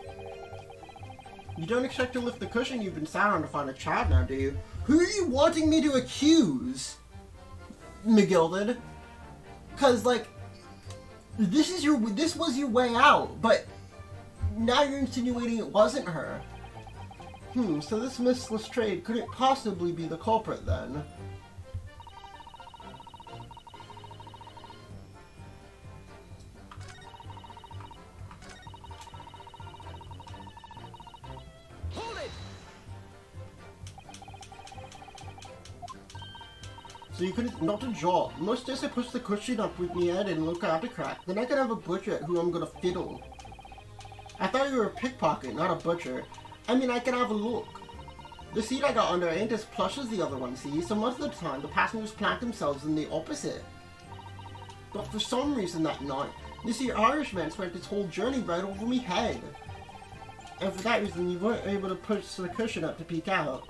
You don't expect to lift the cushion you've been sat on to find a child now, do you? Who are you wanting me to accuse? McGilded? Cause, like, this was your way out, but now you're insinuating it wasn't her. So this Miss Lestrade couldn't possibly be the culprit then. Hold it! So you couldn't, not a job. Most days I push the cushion up with me head and look out the crack. Then I could have a butcher at who I'm gonna fiddle. I thought you were a pickpocket, not a butcher. I mean, I can have a look. The seat I got under ain't as plush as the other one, see? So most of the time, the passengers plant themselves in the opposite. But for some reason that night, this here Irishman spent his whole journey right over me head. And for that reason, you weren't able to push the cushion up to peek out.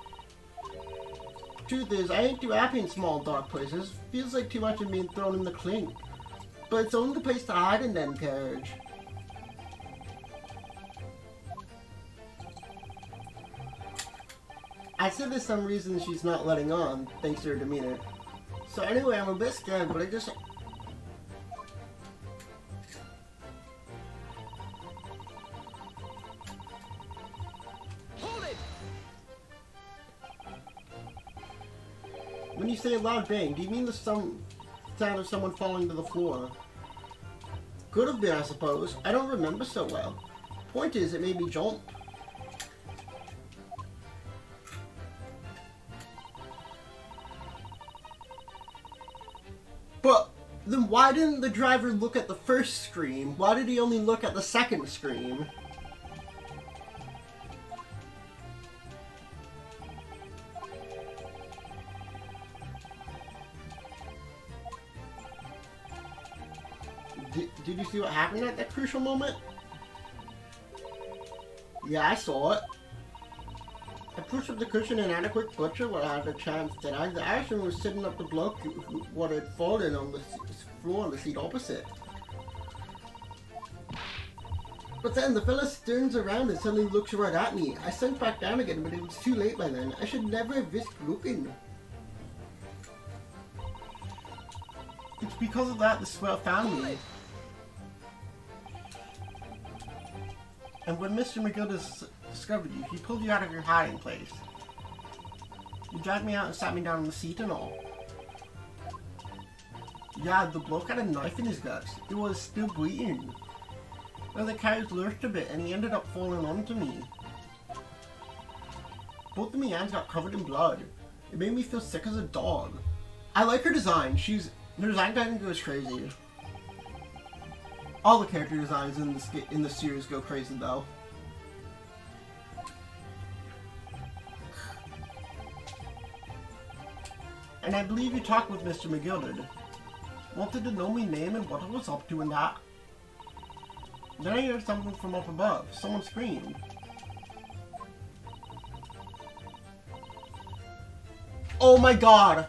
Truth is, I ain't too happy in small dark places. Feels like too much of being thrown in the clink. But it's only the place to hide in them carriage. I said there's some reason she's not letting on, thanks to her demeanor. So anyway, I'm a bit scared, but I just... Hold it! When you say a loud bang, do you mean the sound of someone falling to the floor? Could have been, I suppose. I don't remember so well. Point is, it made me jump. But then why didn't the driver look at the first scream? Why did he only look at the second scream? Did you see what happened at that crucial moment? Yeah, I saw it. I pushed up the cushion and had a quick butcher when I had a chance. That the Irishman was sitting up the bloke what had fallen on the floor on the seat opposite. But then the fella turns around and suddenly looks right at me. I sunk back down again, but it was too late by then. I should never have risked looking. It's because of that the swell found me. And when Mr. McGill discovered you, he pulled you out of your hiding place. He dragged me out and sat me down on the seat and all. Yeah, the bloke had a knife in his guts. It was still bleeding. Then the carriage lurched a bit and he ended up falling onto me. Both of my hands got covered in blood. It made me feel sick as a dog. I like her design. Her design kind goes crazy. All the character designs in the series go crazy though. And I believe you talked with Mr. McGilded. Wanted to know my name and what I was up to and that. Then I heard something from up above. Someone screamed. Oh my god!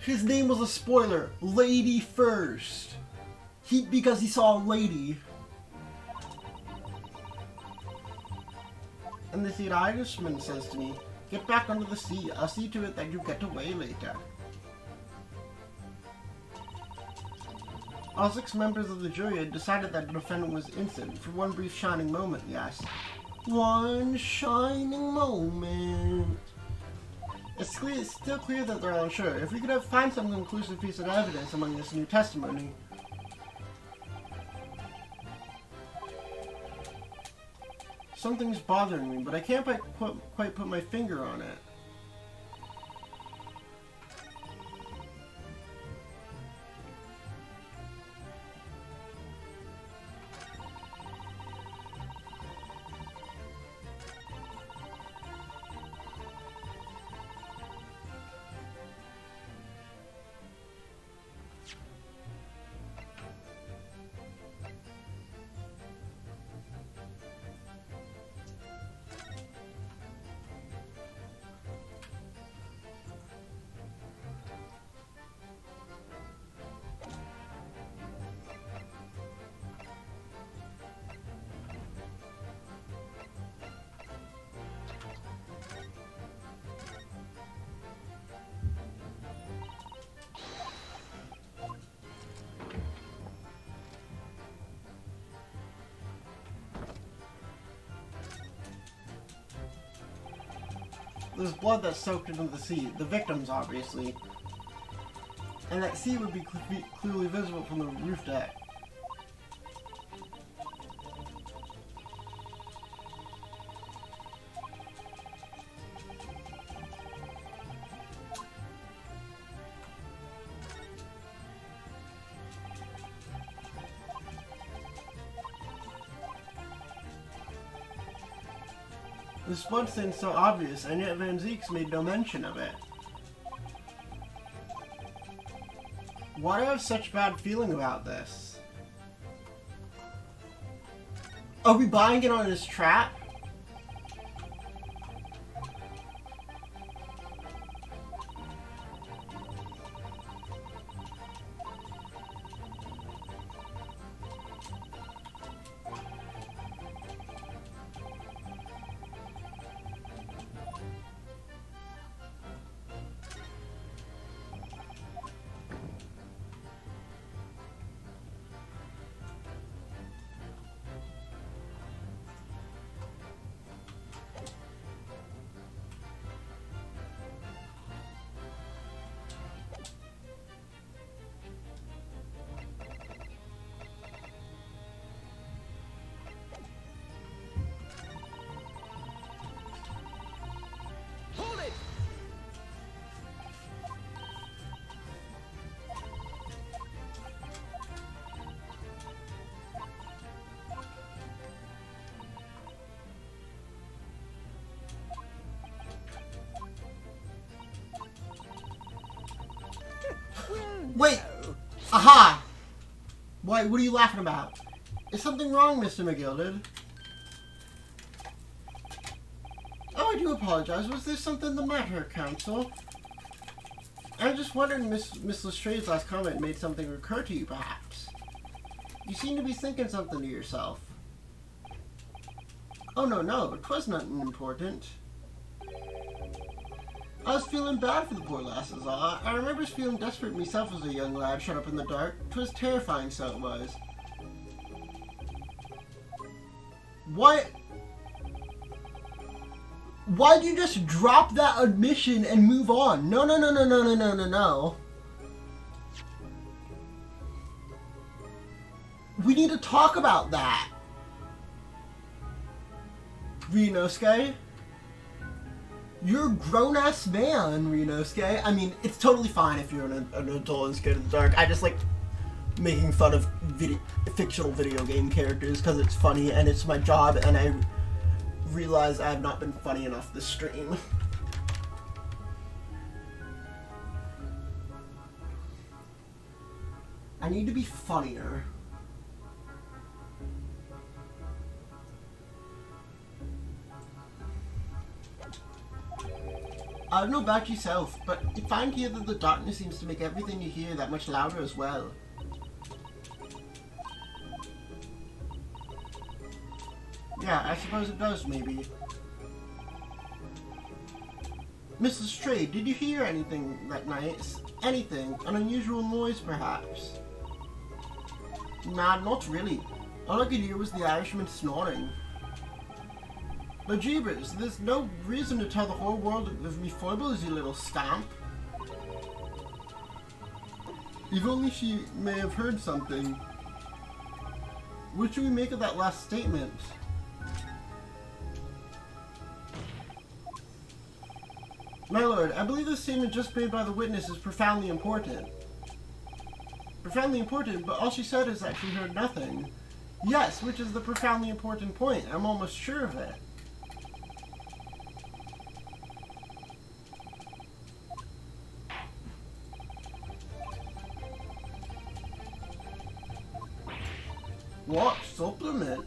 His name was a spoiler. Lady first. Because he saw a lady. And the Sea Irishman says to me, "Get back under the sea. I'll see to it that you get away later." All 6 members of the jury had decided that the defendant was innocent for one brief shining moment, yes. One shining moment. It's still clear that they're unsure. If we could find some conclusive piece of evidence among this new testimony. Something's bothering me, but I can't quite put my finger on it. There's blood that's soaked into the sea. The victims, obviously. And that sea would be clearly visible from the roof deck. This blood stain's so obvious, and yet Van Zeek's made no mention of it. Why do I have such a bad feeling about this? Are we buying it on his trap? Wait! Aha! Why, what are you laughing about? Is something wrong, Mr. McGilded? Oh, I do apologize. Was there something the matter, Counsel? I was just wondering, Miss Lestrade's last comment made something recur to you, perhaps. You seem to be thinking something to yourself. Oh, no, it was nothing important. I was feeling bad for the poor lasses. I remember feeling desperate myself as a young lad shut up in the dark. 'Twas terrifying, so it was. What? Why'd you just drop that admission and move on? No. We need to talk about that. Renosuke? You're a grown-ass man, Renosuke. I mean, it's totally fine if you're an adult and scared of the dark. I just like making fun of fictional video game characters because it's funny and it's my job, and I realize I have not been funny enough this stream. I need to be funnier. I don't know about yourself, but you find here that the darkness seems to make everything you hear that much louder as well. Yeah, I suppose it does, maybe. Mr. Stray, did you hear anything that night? Anything? An unusual noise, perhaps? Nah, not really. All I could hear was the Irishman snoring. But jeebers, there's no reason to tell the whole world of me foibles, you little scamp. If only she may have heard something. What should we make of that last statement? My lord, I believe the statement just made by the witness is profoundly important. Profoundly important, but all she said is that she heard nothing. Yes, which is the profoundly important point. I'm almost sure of it. What? Supplement?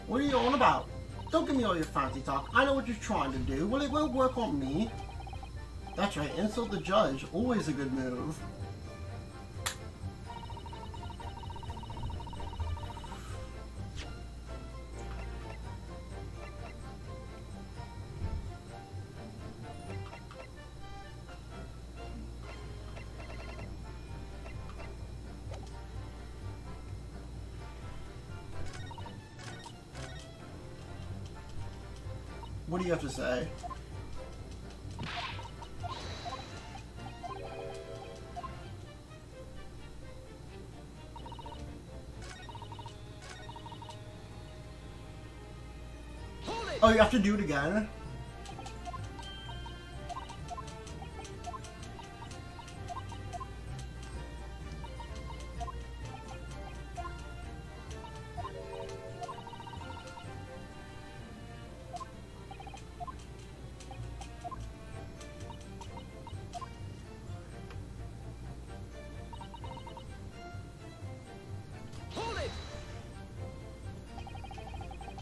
What are you on about? Don't give me all your fancy talk. I know what you're trying to do. Well, it won't work on me. That's right, insult the judge. Always a good move. What do you have to say? Oh, you have to do it again?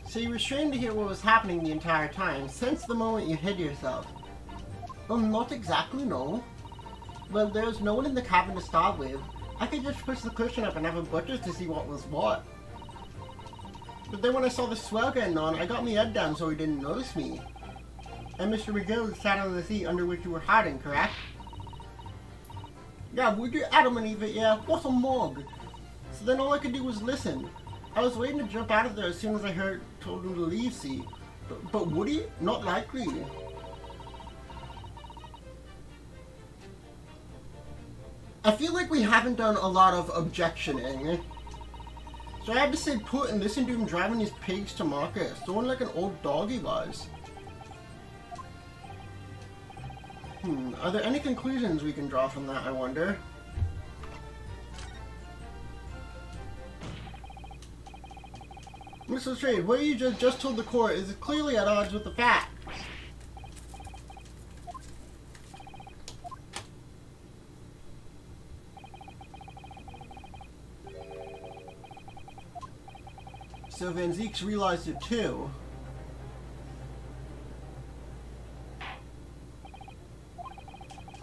So you were trained to hear what was happening the entire time, since the moment you hid yourself. Not exactly, no. Well, there's no one in the cabin to start with. I could just push the cushion up and have a butcher to see what was what. But then when I saw the swell getting on, I got my head down so he didn't notice me. And Mr. McGill sat on the seat under which you were hiding, correct? Yeah, would you Adam and Eve it, yeah? What's a mug? So then all I could do was listen. I was waiting to jump out of there as soon as I told him to leave, see. But would he? Not likely. I feel like we haven't done a lot of objectioning. So I had to stay put and listen to him driving his pigs to market, throwing like an old dog he was. Are there any conclusions we can draw from that, I wonder? Mr. Trade, what you just told the court is clearly at odds with the facts. So Van Zeeks realized it too.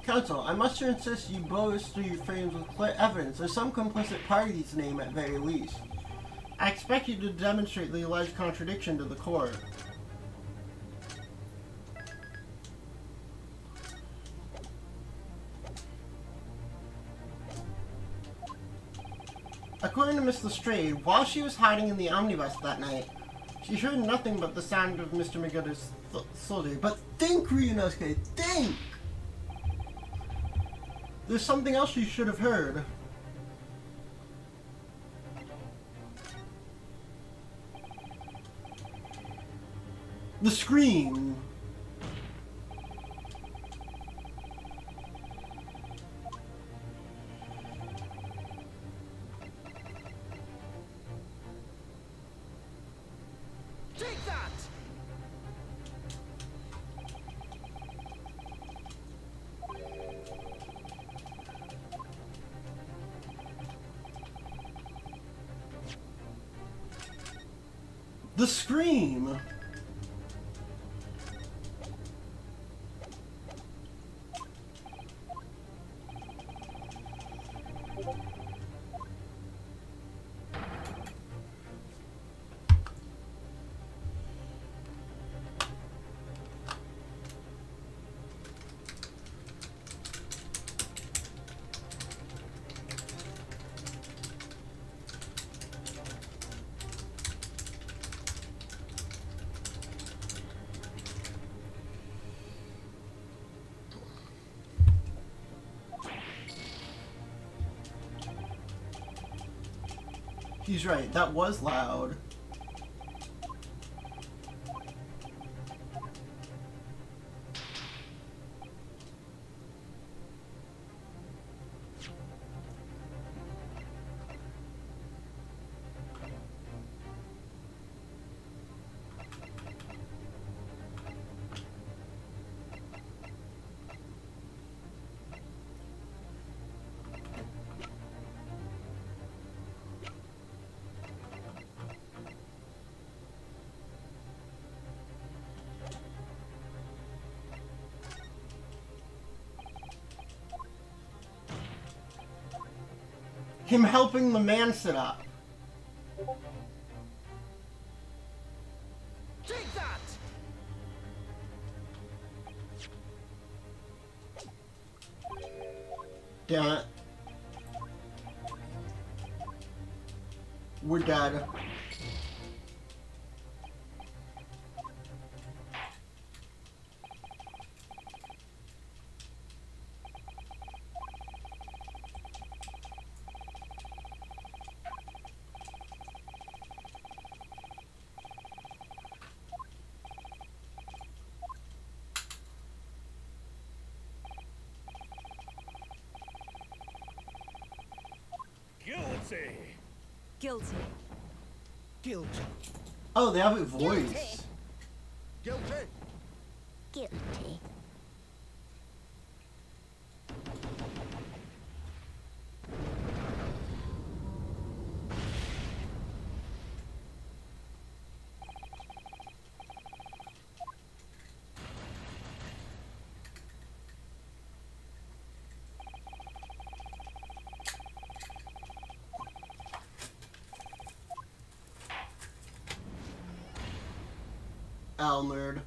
Counsel, I must insist you boast through your frames with clear evidence, or some complicit party's name at very least. I expect you to demonstrate the alleged contradiction to the court. According to Miss Lestrade, while she was hiding in the omnibus that night, she heard nothing but the sound of Mr. McGutter's soldier. But think, Ryunosuke, think! There's something else you should have heard. The scream. Take that! The scream. He's right, that was loud. Him helping the man sit up. Take that! Damn it. We're dead. Guilty! Guilty. Guilty. Oh, they have a voice. Guilty! Guilty. Owl nerd.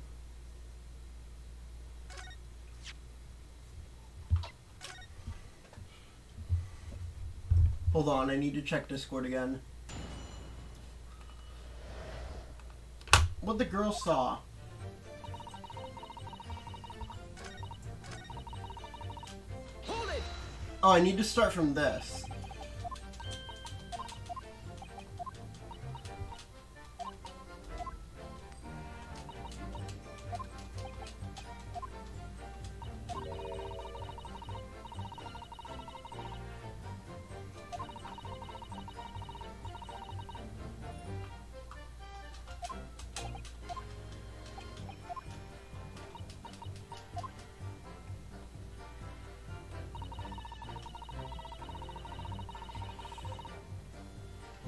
Hold on, I need to check Discord again. What the girl saw. Hold it! Oh, I need to start from this.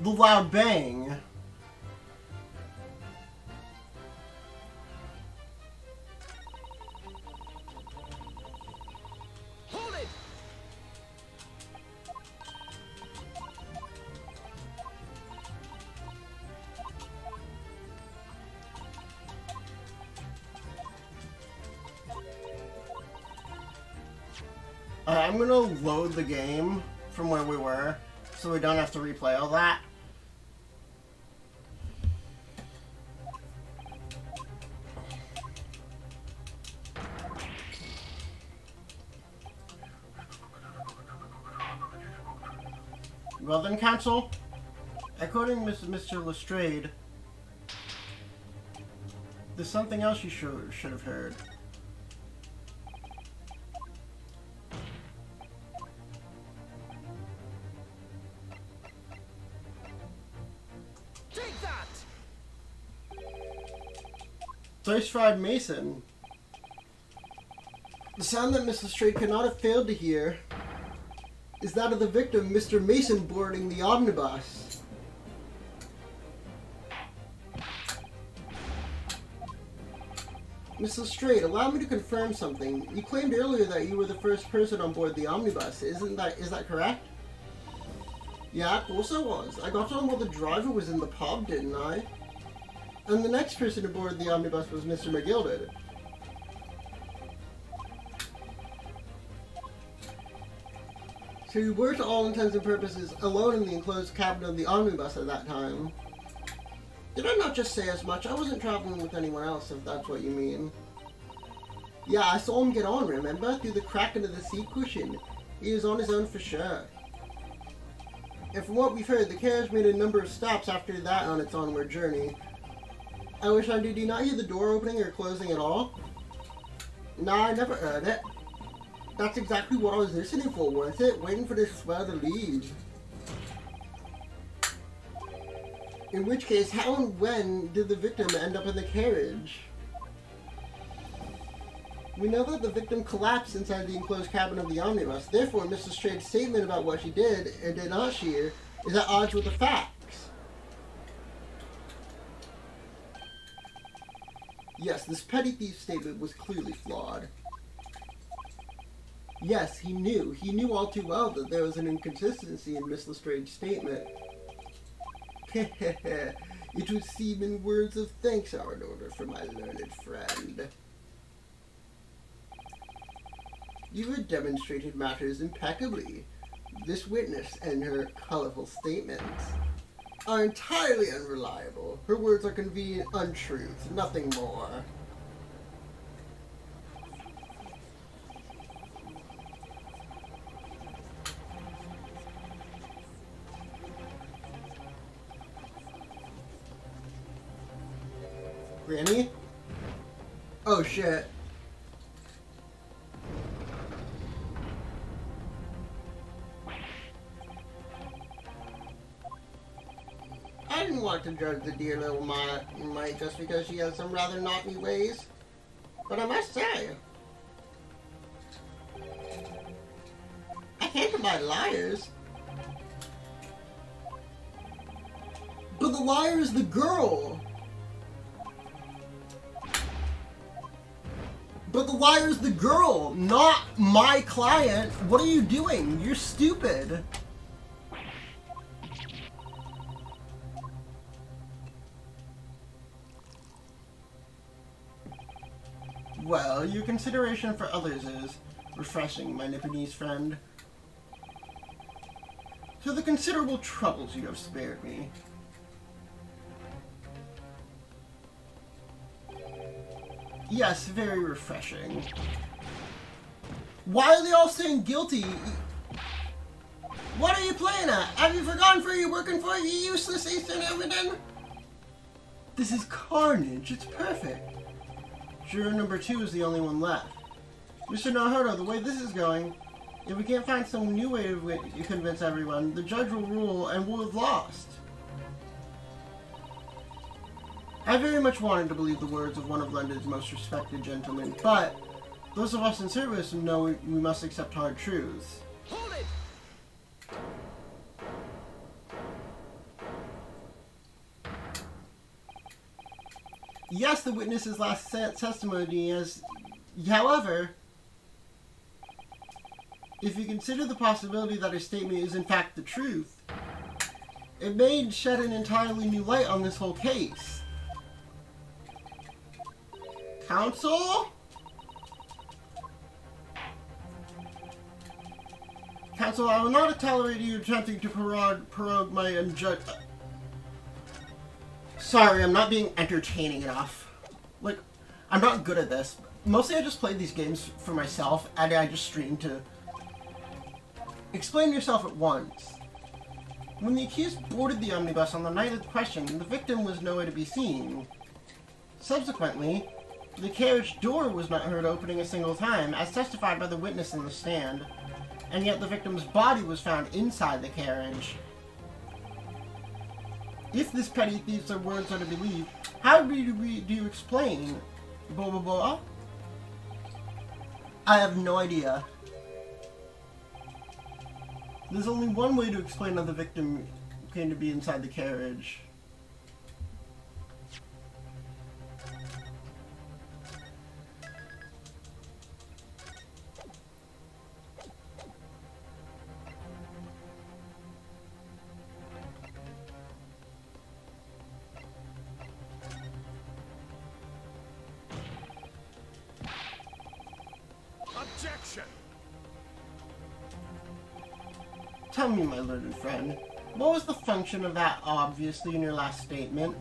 The loud bang. Hold it! I'm gonna load the game from where we were, so we don't have to replay all that. Well then, Council, according to Mr. Lestrade, there's something else you should have heard. Take that! Dice-fried Mason. The sound that Mr. Lestrade could not have failed to hear is that of the victim, Mr. Mason, boarding the omnibus. Mr. Lestrade, allow me to confirm something. You claimed earlier that you were the first person on board the omnibus. Is that correct? Yeah, of course I was. I got on while the driver was in the pub, didn't I? And the next person aboard the omnibus was Mr. McGilded. So you were, to all intents and purposes, alone in the enclosed cabin of the omnibus at that time. Did I not just say as much? I wasn't traveling with anyone else, if that's what you mean. Yeah, I saw him get on, remember? Through the crack into the seat cushion. He was on his own for sure. And from what we've heard, the carriage made a number of stops after that on its onward journey. I wish I did. Do you not hear the door opening or closing at all? Nah, I never heard it. That's exactly what I was listening for, wasn't it? Waiting for this swell to leave. In which case, how and when did the victim end up in the carriage? We know that the victim collapsed inside the enclosed cabin of the omnibus. Therefore, Mrs. Strade's statement about what she did and did not shear is at odds with the facts. Yes, this petty thief statement was clearly flawed. Yes, he knew. He knew all too well that there was an inconsistency in Miss Lestrange's statement. It would seem in words of thanks are in order for my learned friend. You have demonstrated matters impeccably. This witness and her colorful statements are entirely unreliable. Her words are convenient untruths, nothing more. Granny? Oh shit. I didn't want to judge the dear little mite just because she has some rather naughty ways. But I must say, I hate my liars. But the liar is the girl. But the liar is the girl, not my client. What are you doing? You're stupid. Well, your consideration for others is refreshing, my Nipponese friend. To the considerable troubles you have spared me. Yes, very refreshing. Why are they all saying guilty? What are you playing at? Have you forgotten for you working for, you useless Eastern Everton? This is carnage. It's perfect. Juror number 2 is the only one left. Mr. Naruto, the way this is going, if we can't find some new way to convince everyone, the judge will rule and we'll have lost. I very much wanted to believe the words of one of London's most respected gentlemen, but those of us in service know we must accept hard truths. Hold it! Yes, the witness's last testimony is, however, if you consider the possibility that her statement is in fact the truth, it may shed an entirely new light on this whole case. Counsel? Counsel, I will not tolerate you attempting to prorogue my Sorry, I'm not being entertaining enough. Like, I'm not good at this. Mostly I just play these games for myself, and I just stream to... Explain yourself at once. When the accused boarded the omnibus on the night of the question, the victim was nowhere to be seen. Subsequently, the carriage door was not heard opening a single time, as testified by the witness in the stand, and yet the victim's body was found inside the carriage. If this petty thief's words are to be believed, how do you explain? Blah blah blah? I have no idea. There's only one way to explain how the victim came to be inside the carriage. Objection! Tell me, my learned friend, what was the function of that obviously in your last statement?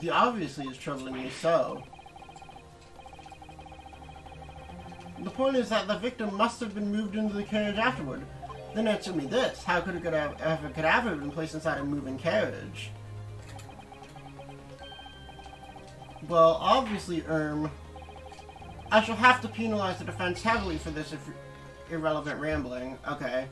The obviously is troubling me so. The point is that the victim must have been moved into the carriage afterward. Then answer me this, how could a cadaver been placed inside a moving carriage? Well, obviously, I shall have to penalize the defense heavily for this irrelevant rambling. Okay.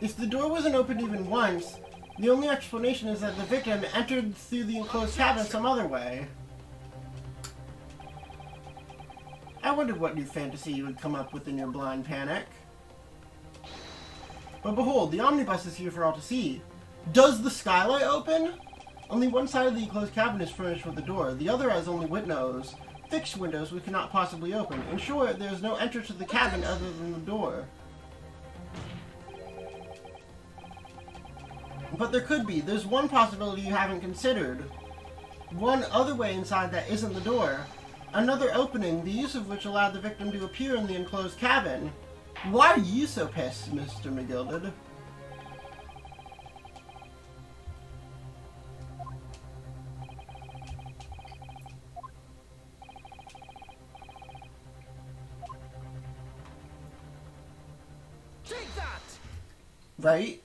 If the door wasn't opened even once, the only explanation is that the victim entered through the enclosed cabin some other way. I wondered what new fantasy you would come up with in your blind panic. But behold, the omnibus is here for all to see. Does the skylight open? Only one side of the enclosed cabin is furnished with a door. The other has only windows. Fixed windows we cannot possibly open. In short, there is no entrance to the cabin other than the door. But there could be. There's one possibility you haven't considered. One other way inside that isn't the door. Another opening, the use of which allowed the victim to appear in the enclosed cabin. Why are you so pissed, Mr. McGilded? Take that! Right?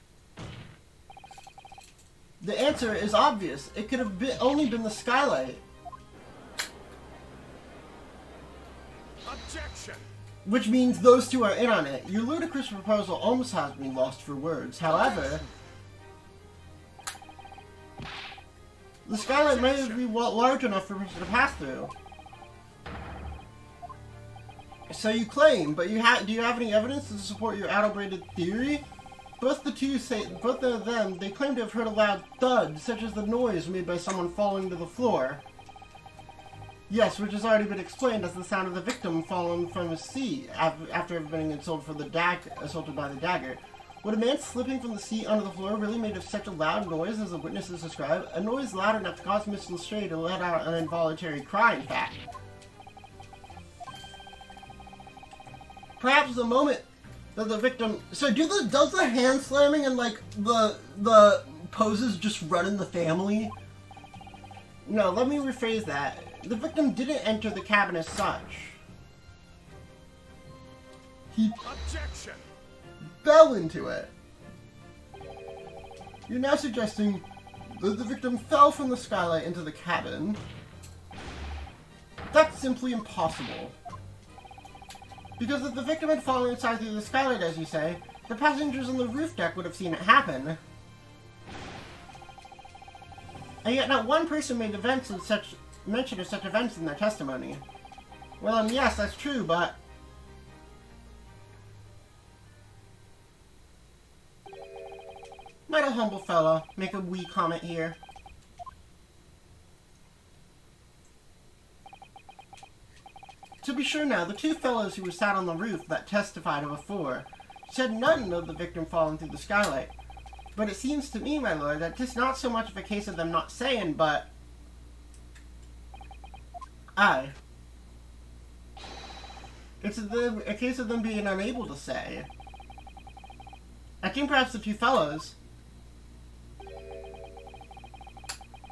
The answer is obvious. It could have only been the skylight. Objection! Which means those two are in on it. Your ludicrous proposal almost has me lost for words. However, the skylight may be large enough for a person to pass through. So you claim, but do you have any evidence to support your adulterated theory? Both of them, they claim to have heard a loud thud, such as the noise made by someone falling to the floor. Yes, which has already been explained as the sound of the victim falling from his seat after being assaulted by the dagger. Would a man slipping from the seat onto the floor really made of such a loud noise as the witnesses describe? A noise loud enough to cause Miss Lestrade to let out an involuntary cry, in fact. Perhaps the moment that the victim... So does the hand slamming and like the poses just run in the family? No, let me rephrase that. The victim didn't enter the cabin as such. He Objection! fell into it. You're now suggesting that the victim fell from the skylight into the cabin. That's simply impossible. Because if the victim had fallen inside through the skylight, as you say, the passengers on the roof deck would have seen it happen. And yet not one person made mention of such events in their testimony. Well, yes, that's true, but... Might a humble fellow make a wee comment here? To be sure now, the two fellows who were sat on the roof that testified before said nothing of the victim falling through the skylight. But it seems to me, my lord, that 'tis not so much of a case of them not saying, but... Aye. It's a case of them being unable to say. I think perhaps the two fellows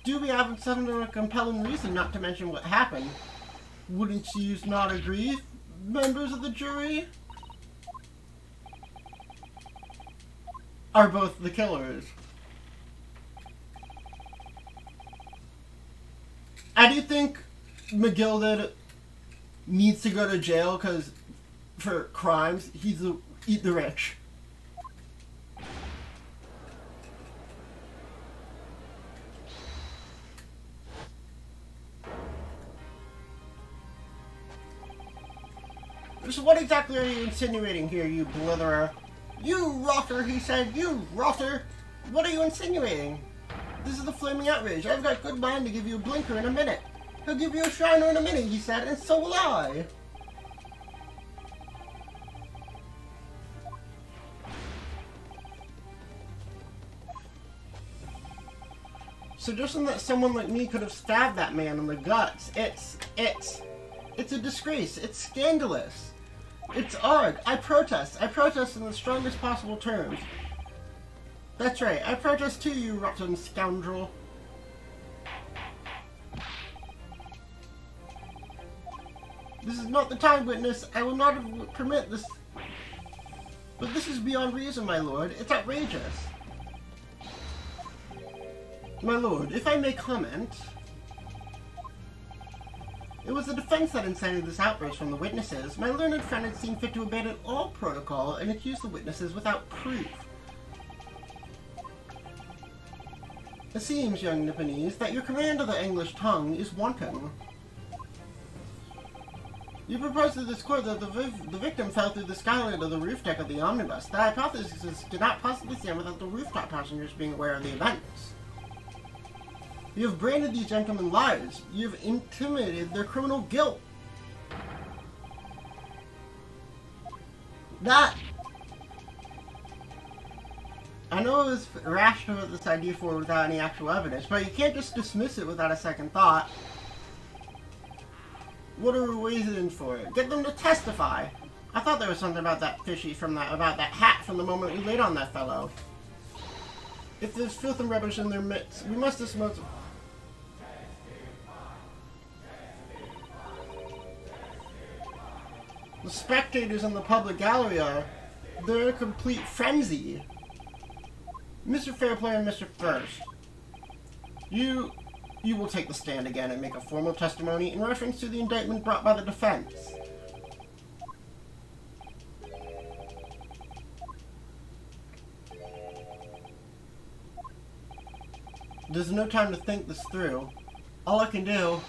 do we have some compelling reason not to mention what happened. Wouldn't you not agree, members of the jury? Are both the killers. I do think McGilded needs to go to jail because for crimes, he's eat the rich. So what exactly are you insinuating here, you blitherer? You rotter, he said. You rotter! What are you insinuating? This is the flaming outrage. I've got good mind to give you a blinker in a minute. He'll give you a Shriner in a minute, he said, and so will I. Suggesting that someone like me could have stabbed that man in the guts, it's a disgrace, it's scandalous. It's odd. I protest in the strongest possible terms. That's right, I protest too, you rotten scoundrel. This is not the time, witness. I will not permit this. But this is beyond reason, my lord. It's outrageous. My lord, if I may comment, it was the defense that incited this outburst from the witnesses. My learned friend had seen fit to abandon all protocol and accuse the witnesses without proof. It seems, young Nipponese, that your command of the English tongue is wanting. You proposed to this court that the victim fell through the skylight of the roof deck of the omnibus. The hypothesis did not possibly stand without the rooftop passengers being aware of the events. You have branded these gentlemen liars. You have intimidated their criminal guilt. That... I know it was rash to put this idea forward without any actual evidence, but you can't just dismiss it without a second thought. What are we waiting for? Get them to testify! I thought there was something about that fishy about that hat from the moment we laid on that fellow. If there's filth and rubbish in their midst, we must dispose of... The spectators in the public gallery they're in a complete frenzy. Mr. Fairplay and Mr. First, you will take the stand again and make a formal testimony in reference to the indictment brought by the defense. There's no time to think this through. All I can do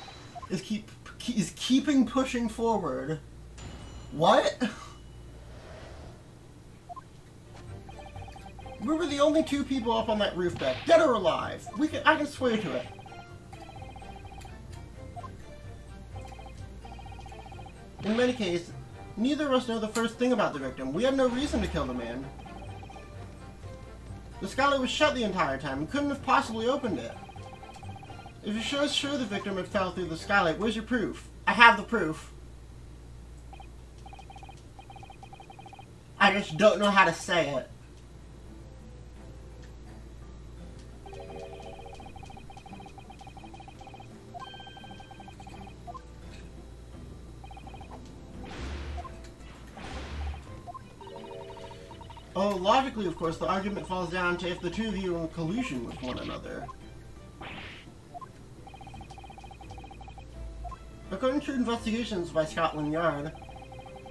is keeping pushing forward. What? We were the only two people up on that roof deck, dead or alive. I can swear to it. In many cases, neither of us know the first thing about the victim. We had no reason to kill the man. The skylight was shut the entire time and couldn't have possibly opened it. If you're sure the victim had fell through the skylight, where's your proof? I have the proof. I just don't know how to say it. Oh, logically, of course, the argument falls down to if the two of you are in collusion with one another. According to investigations by Scotland Yard,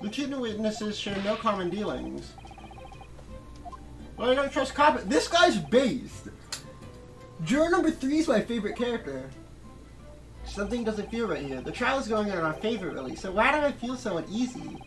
the two witnesses share no common dealings. Well, I don't trust Coppet. This guy's based. Juror number 3 is my favorite character. Something doesn't feel right here. The trial is going in our favor, really, so why do I feel so uneasy?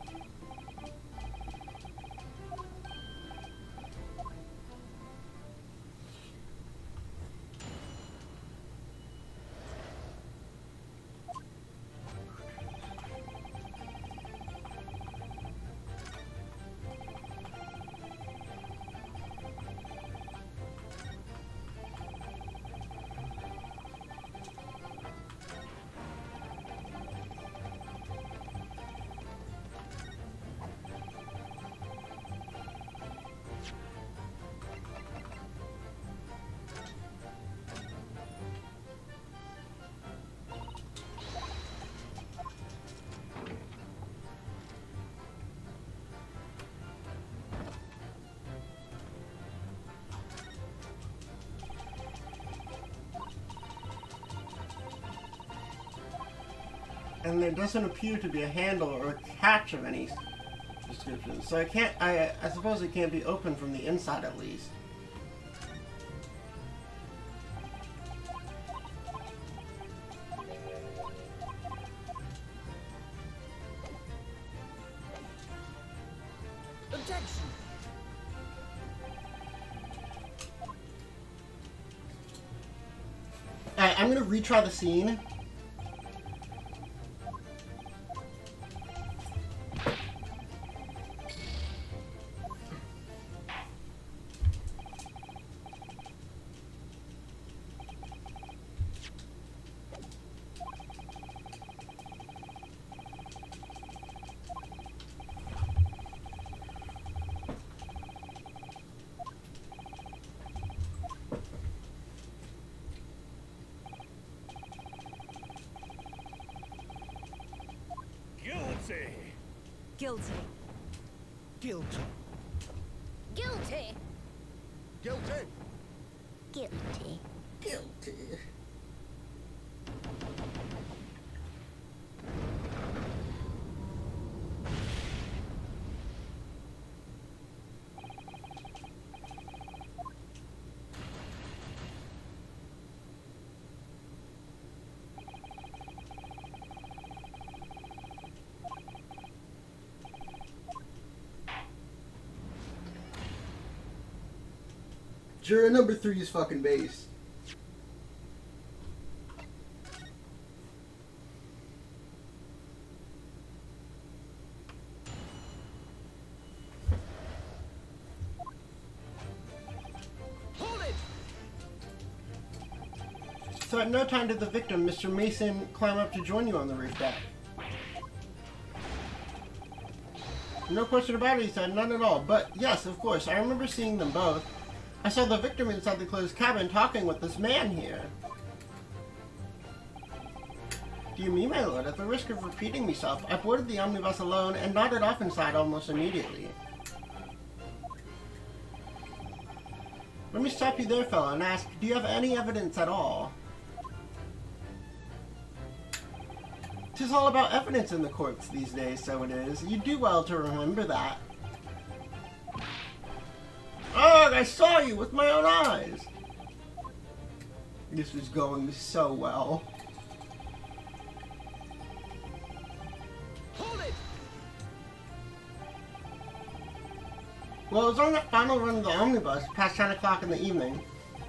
And there doesn't appear to be a handle or a catch of any description. So I suppose it can't be opened from the inside at least. Objection. Alright, I'm gonna retry the scene. Guilty. Guilty. Guilty. Guilty. Guilty. Guilty. Guilty. Juror number 3 is fucking based. Hold it! So at no time did the victim, Mr. Mason, climb up to join you on the roof deck. No question about it, he said, none at all. But yes, of course, I remember seeing them both. I saw the victim inside the closed cabin talking with this man here. Do you mean, my lord? At the risk of repeating myself, I boarded the omnibus alone and nodded off inside almost immediately. Let me stop you there, fella, and ask, do you have any evidence at all? 'Tis all about evidence in the courts these days, so it is. You do well to remember that. Ugh, I saw you with my own eyes! This was going so well. Hold it! Well, it was on that final run of the omnibus, past 10 o'clock in the evening.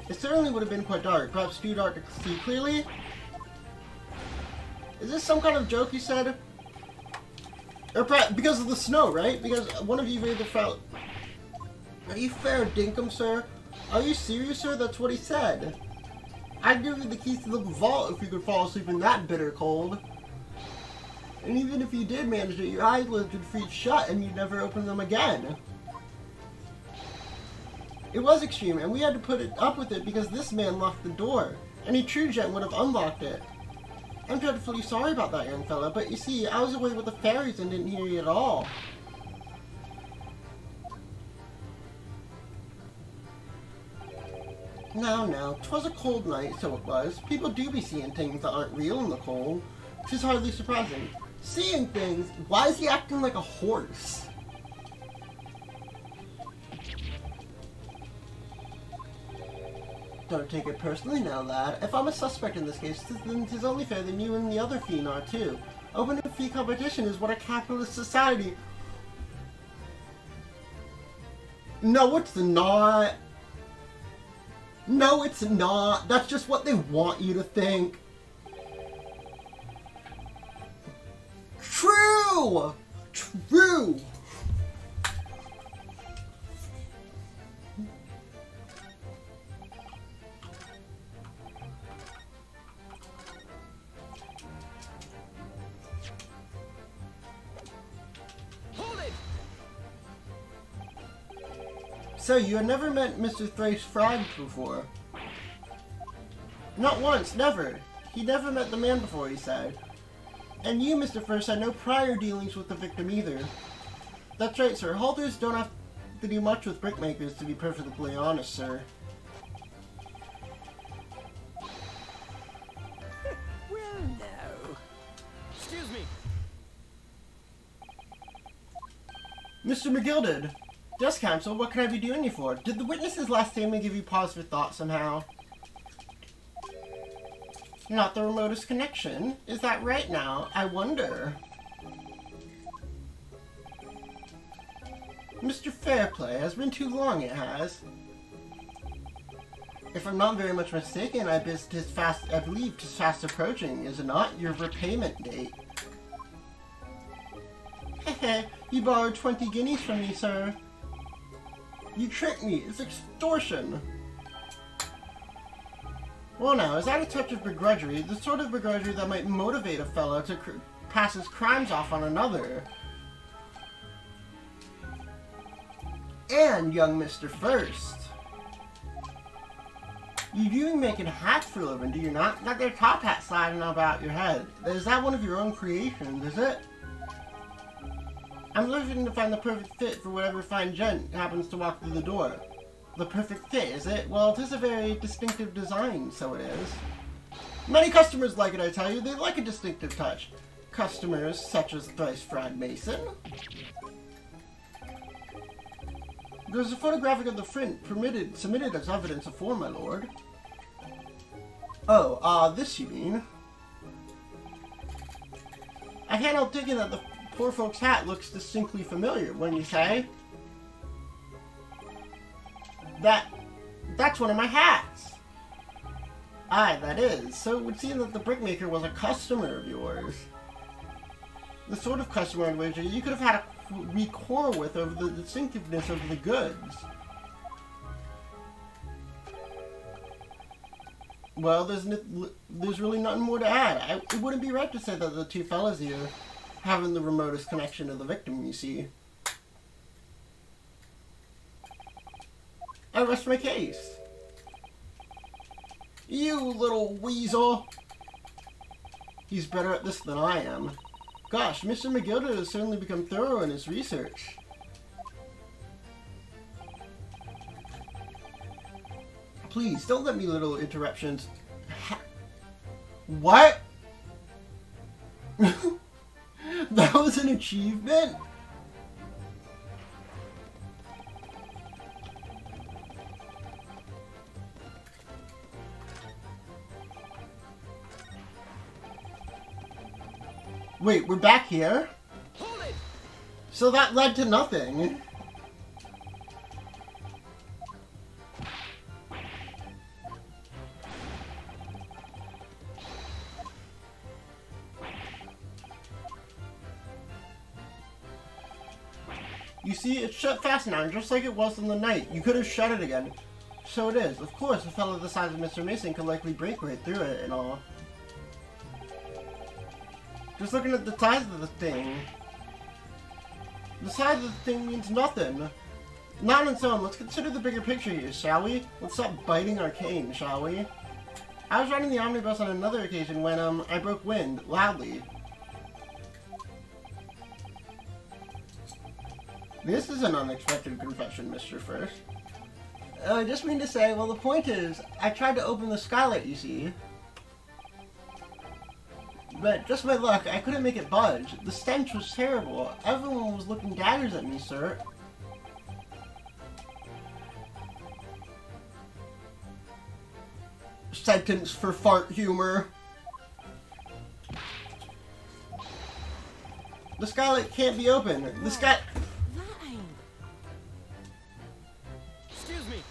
It certainly would have been quite dark, perhaps too dark to see clearly. Is this some kind of joke, you said? Or perhaps because of the snow, right? Because one of you either felt... Are you fair dinkum, sir? Are you serious, sir? That's what he said. I'd give you the keys to the vault if you could fall asleep in that bitter cold. And even if you did manage it, your eyelids would freeze shut and you'd never open them again. It was extreme, and we had to put it up with it because this man locked the door. Any true gent would have unlocked it. I'm dreadfully sorry about that, young fella, but you see, I was away with the fairies and didn't hear you at all. Now, 'twas a cold night, so it was. People do be seeing things that aren't real in the cold. 'Tis hardly surprising. Seeing things? Why is he acting like a horse? Don't take it personally now, lad. If I'm a suspect in this case, then 'tis only fair that you and the other fiend are too. Open and free competition is what a capitalist society... No, it's not. No, it's not. That's just what they want you to think. True! True! Hold it! So, you had never met Mr. Thrace Frog before? Not once, never. He never met the man before, he said. And you, Mr. First, had no prior dealings with the victim either. That's right, sir. Halters don't have to do much with brickmakers, to be perfectly honest, sir. Well, no. Excuse me. Mr. McGilded! Desk counsel, what can I be doing you for? Did the witness's last statement give you pause for thought somehow? Not the remotest connection? Is that right now? I wonder. Mr. Fairplay, has been too long, it has. If I'm not very much mistaken, I believe 'tis fast approaching, is it not? Your repayment date. Hehe, you borrowed 20 guineas from me, sir. You tricked me. It's extortion. Well now, is that a touch of begrudgery? The sort of begrudgery that might motivate a fellow to pass his crimes off on another. And young Mr. First. You do making hats for a living, do you not? Got their top hat sliding about your head. Is that one of your own creations, is it? I'm looking to find the perfect fit for whatever fine gent happens to walk through the door. The perfect fit, is it? Well, it is a very distinctive design, so it is. Many customers like it, I tell you. They like a distinctive touch. Customers such as Thrice Fried Mason. There's a photographic of the print submitted as evidence of form, my lord. Oh, this you mean? I can't help thinking that the poor folks' hat looks distinctly familiar, wouldn't you say? That's one of my hats! Aye, that is. So it would seem that the brickmaker was a customer of yours. The sort of customer, I'd wager, you could have had a wee quarrel with over the distinctiveness of the goods. Well, there's really nothing more to add. It wouldn't be right to say that the two fellas here haven't the remotest connection to the victim, you see. I rest my case. You little weasel! He's better at this than I am. Gosh, Mr. McGilder has certainly become thorough in his research. Please, don't let me little interruptions. What? That was an achievement? Wait, we're back here? Hold it! So that led to nothing. You see, it's shut fast now, just like it was in the night. You could have shut it again. So it is. Of course, a fellow the size of Mr. Mason could likely break right through it and all. Just looking at the size of the thing. The size of the thing means nothing. Not on its own. Let's consider the bigger picture here, shall we? Let's stop biting our cane, shall we? I was riding the omnibus on another occasion when, I broke wind, loudly. This is an unexpected confession, Mr. First. I just mean to say, well, the point is, I tried to open the skylight, you see. But just by luck, I couldn't make it budge. The stench was terrible. Everyone was looking daggers at me, sir. Sentence for fart humor. The skylight can't be open. The sky... That ain't. Excuse me.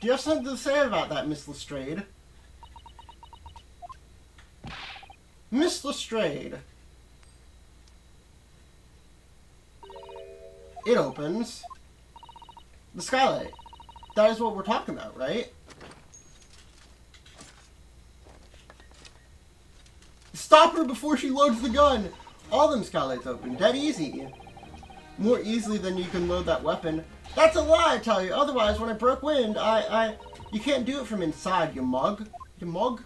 Do you have something to say about that, Miss Lestrade? Miss Lestrade. It opens. The skylight. That is what we're talking about, right? Stop her before she loads the gun! All them skylights open, dead easy. More easily than you can load that weapon. That's a lie, I tell you. Otherwise, when I broke wind, you can't do it from inside, you mug. You mug?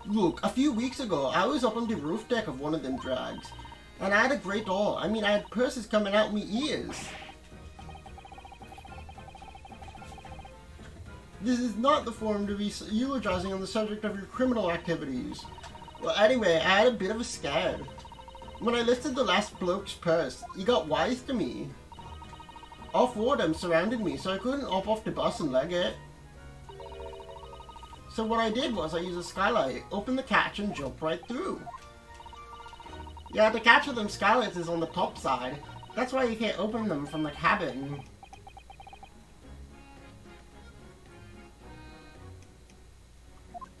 Look, a few weeks ago, I was up on the roof deck of one of them drags. And I had a great haul. I mean, I had purses coming out my ears. This is not the forum to be eulogizing on the subject of your criminal activities. Well, anyway, I had a bit of a scare. When I lifted the last bloke's purse, he got wise to me. All four of them surrounded me, so I couldn't hop off the bus and leg it. So what I did was I used a skylight, opened the catch, and jumped right through. Yeah, the catch of them skylights is on the top side. That's why you can't open them from the cabin.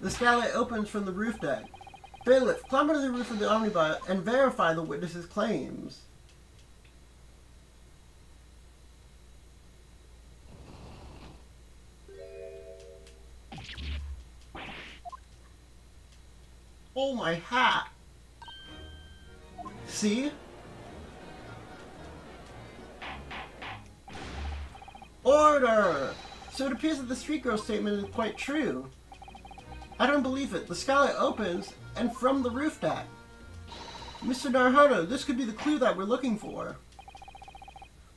The skylight opens from the roof deck. Bailiff, climb to the roof of the omnibus and verify the witness's claims. Oh, my hat! See? Order! So it appears that the street girl statement is quite true. I don't believe it. The skylight opens, and from the roof deck. Mr. Naruhodo, this could be the clue that we're looking for.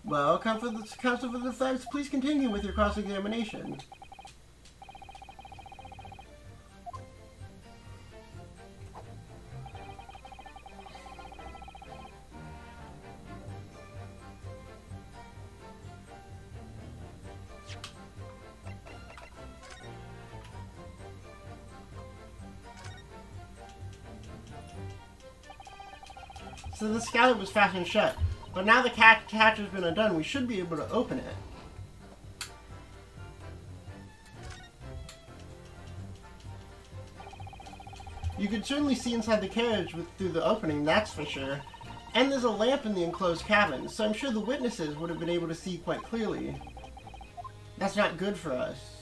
Well, counsel for the defense, please continue with your cross-examination. So the skylight was fastened shut, but now the catch has been undone, we should be able to open it. You can certainly see inside the carriage through the opening, that's for sure. And there's a lamp in the enclosed cabin, so I'm sure the witnesses would have been able to see quite clearly. That's not good for us.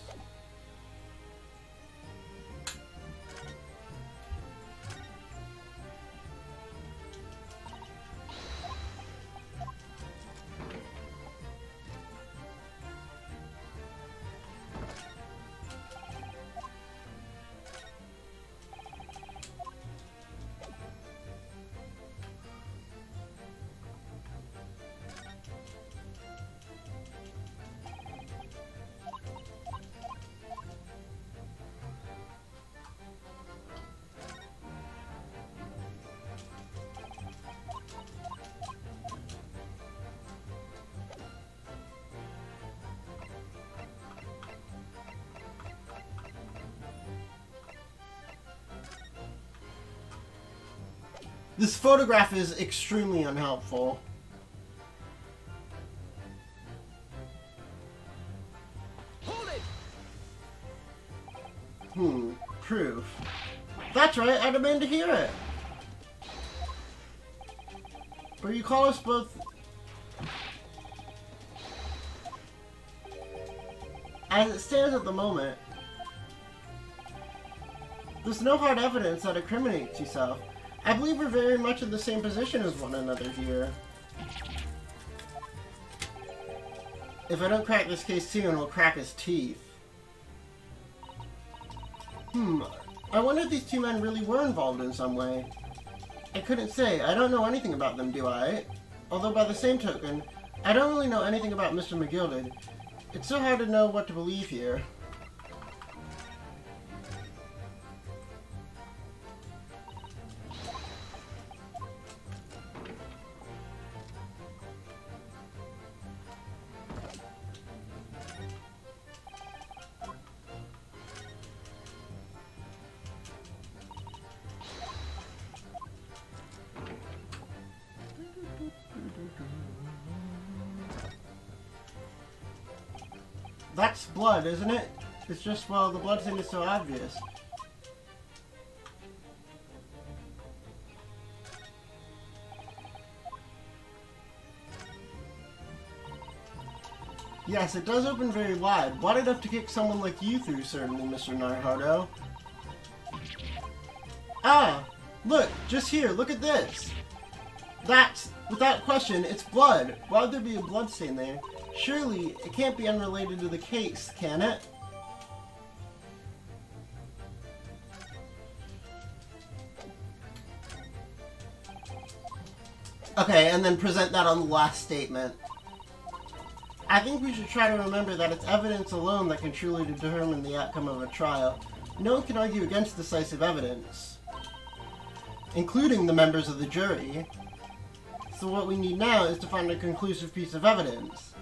This photograph is extremely unhelpful. Hold it! Proof. That's right, I demand to hear it. Or you call us both... As it stands at the moment, there's no hard evidence that incriminates yourself. I believe we're very much in the same position as one another here. If I don't crack this case soon, it'll crack his teeth. I wonder if these two men really were involved in some way. I couldn't say. I don't know anything about them, do I? Although by the same token, I don't really know anything about Mr. McGilded. It's so hard to know what to believe here. That's blood, isn't it? It's just, well, the blood thing is so obvious. Yes, it does open very wide. Wide enough to kick someone like you through, certainly, Mr. Naruhodo. Ah! Look! Just here, look at this! That's, without question, it's blood! Why would there be a blood stain there? Surely, it can't be unrelated to the case, can it? Okay, and then present that on the last statement. I think we should try to remember that it's evidence alone that can truly determine the outcome of a trial. No one can argue against decisive evidence, including the members of the jury. So what we need now is to find a conclusive piece of evidence.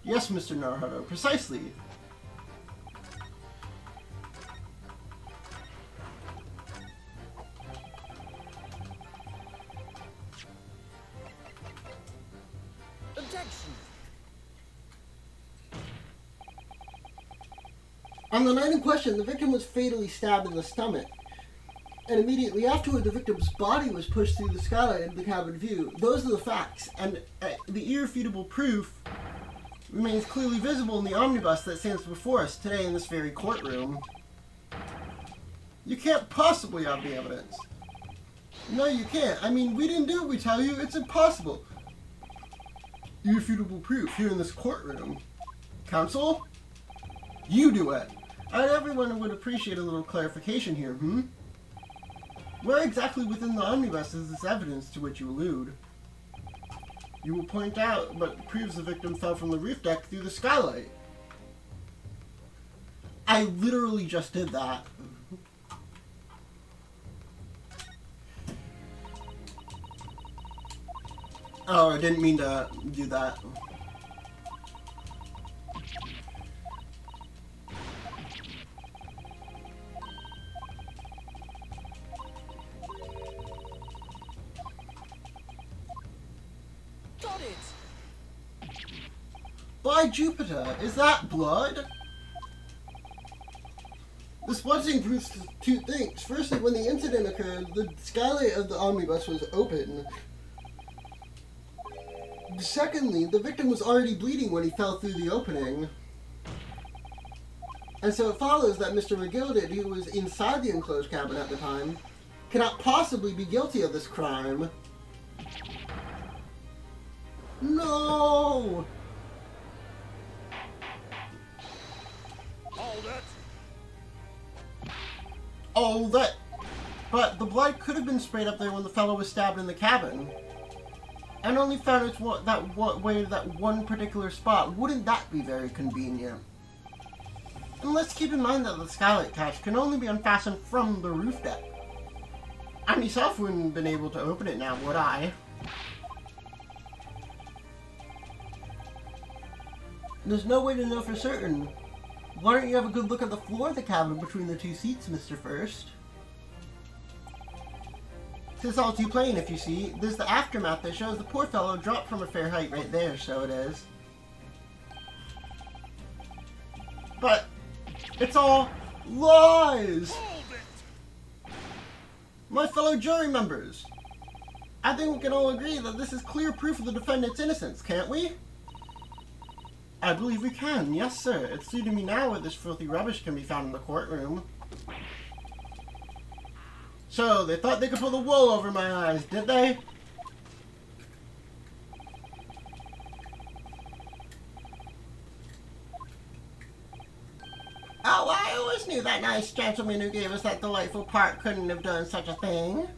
Yes, Mr. Naruhodo, precisely. Objection! On the night in question, the victim was fatally stabbed in the stomach. And immediately afterward, the victim's body was pushed through the skylight into the cabin view. Those are the facts, and the irrefutable proof remains clearly visible in the omnibus that stands before us today in this very courtroom. You can't possibly have the evidence. No, you can't. I mean, we didn't do what we tell you. It's impossible. Irrefutable proof here in this courtroom. Counsel? You do it. Everyone would appreciate a little clarification here, Where exactly within the omnibus is this evidence to which you allude? You will point out what proves the victim fell from the roof deck through the skylight. I literally just did that. Oh, I didn't mean to do that. Got it! By Jupiter, is that blood? This blood stain proves two things. Firstly, when the incident occurred, the skylight of the omnibus was open. Secondly, the victim was already bleeding when he fell through the opening. And so it follows that Mr. McGilded, who was inside the enclosed cabin at the time, cannot possibly be guilty of this crime. No! Hold it! Hold it! But the blood could have been sprayed up there when the fellow was stabbed in the cabin. And only found its way to that one particular spot. Wouldn't that be very convenient? And let's keep in mind that the skylight catch can only be unfastened from the roof deck. I myself wouldn't have been able to open it now, would I? There's no way to know for certain. Why don't you have a good look at the floor of the cabin between the two seats, Mr. First? It's all too plain, if you see. There's the aftermath that shows the poor fellow dropped from a fair height right there, so it is. But it's all lies! Hold it! My fellow jury members, I think we can all agree that this is clear proof of the defendant's innocence, can't we? I believe we can, yes sir. It's due to me now where this filthy rubbish can be found in the courtroom. So, they thought they could pull the wool over my eyes, did they? Oh, I always knew that nice gentleman who gave us that delightful part couldn't have done such a thing.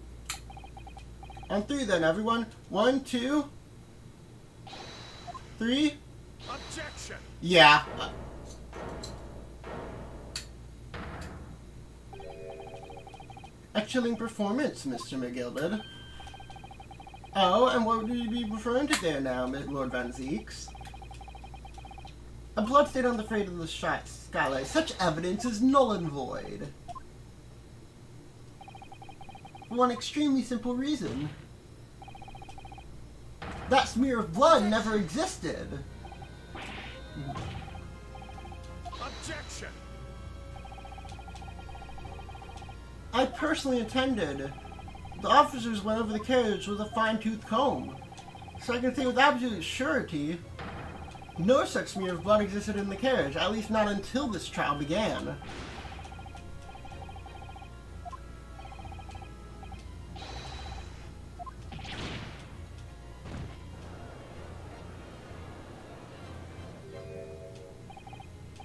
On three then, everyone. 1, 2, 3. Objection! Yeah. A chilling performance, Mr. McGilded. Oh, and what would you be referring to there now, Lord Van Zeeks? A bloodstain on the front of the skylight. Such evidence is null and void. For one extremely simple reason. That smear of blood never existed. Objection! I personally attended. The officers went over the carriage with a fine-tooth comb. So I can say with absolute surety, no such smear of blood existed in the carriage, at least not until this trial began.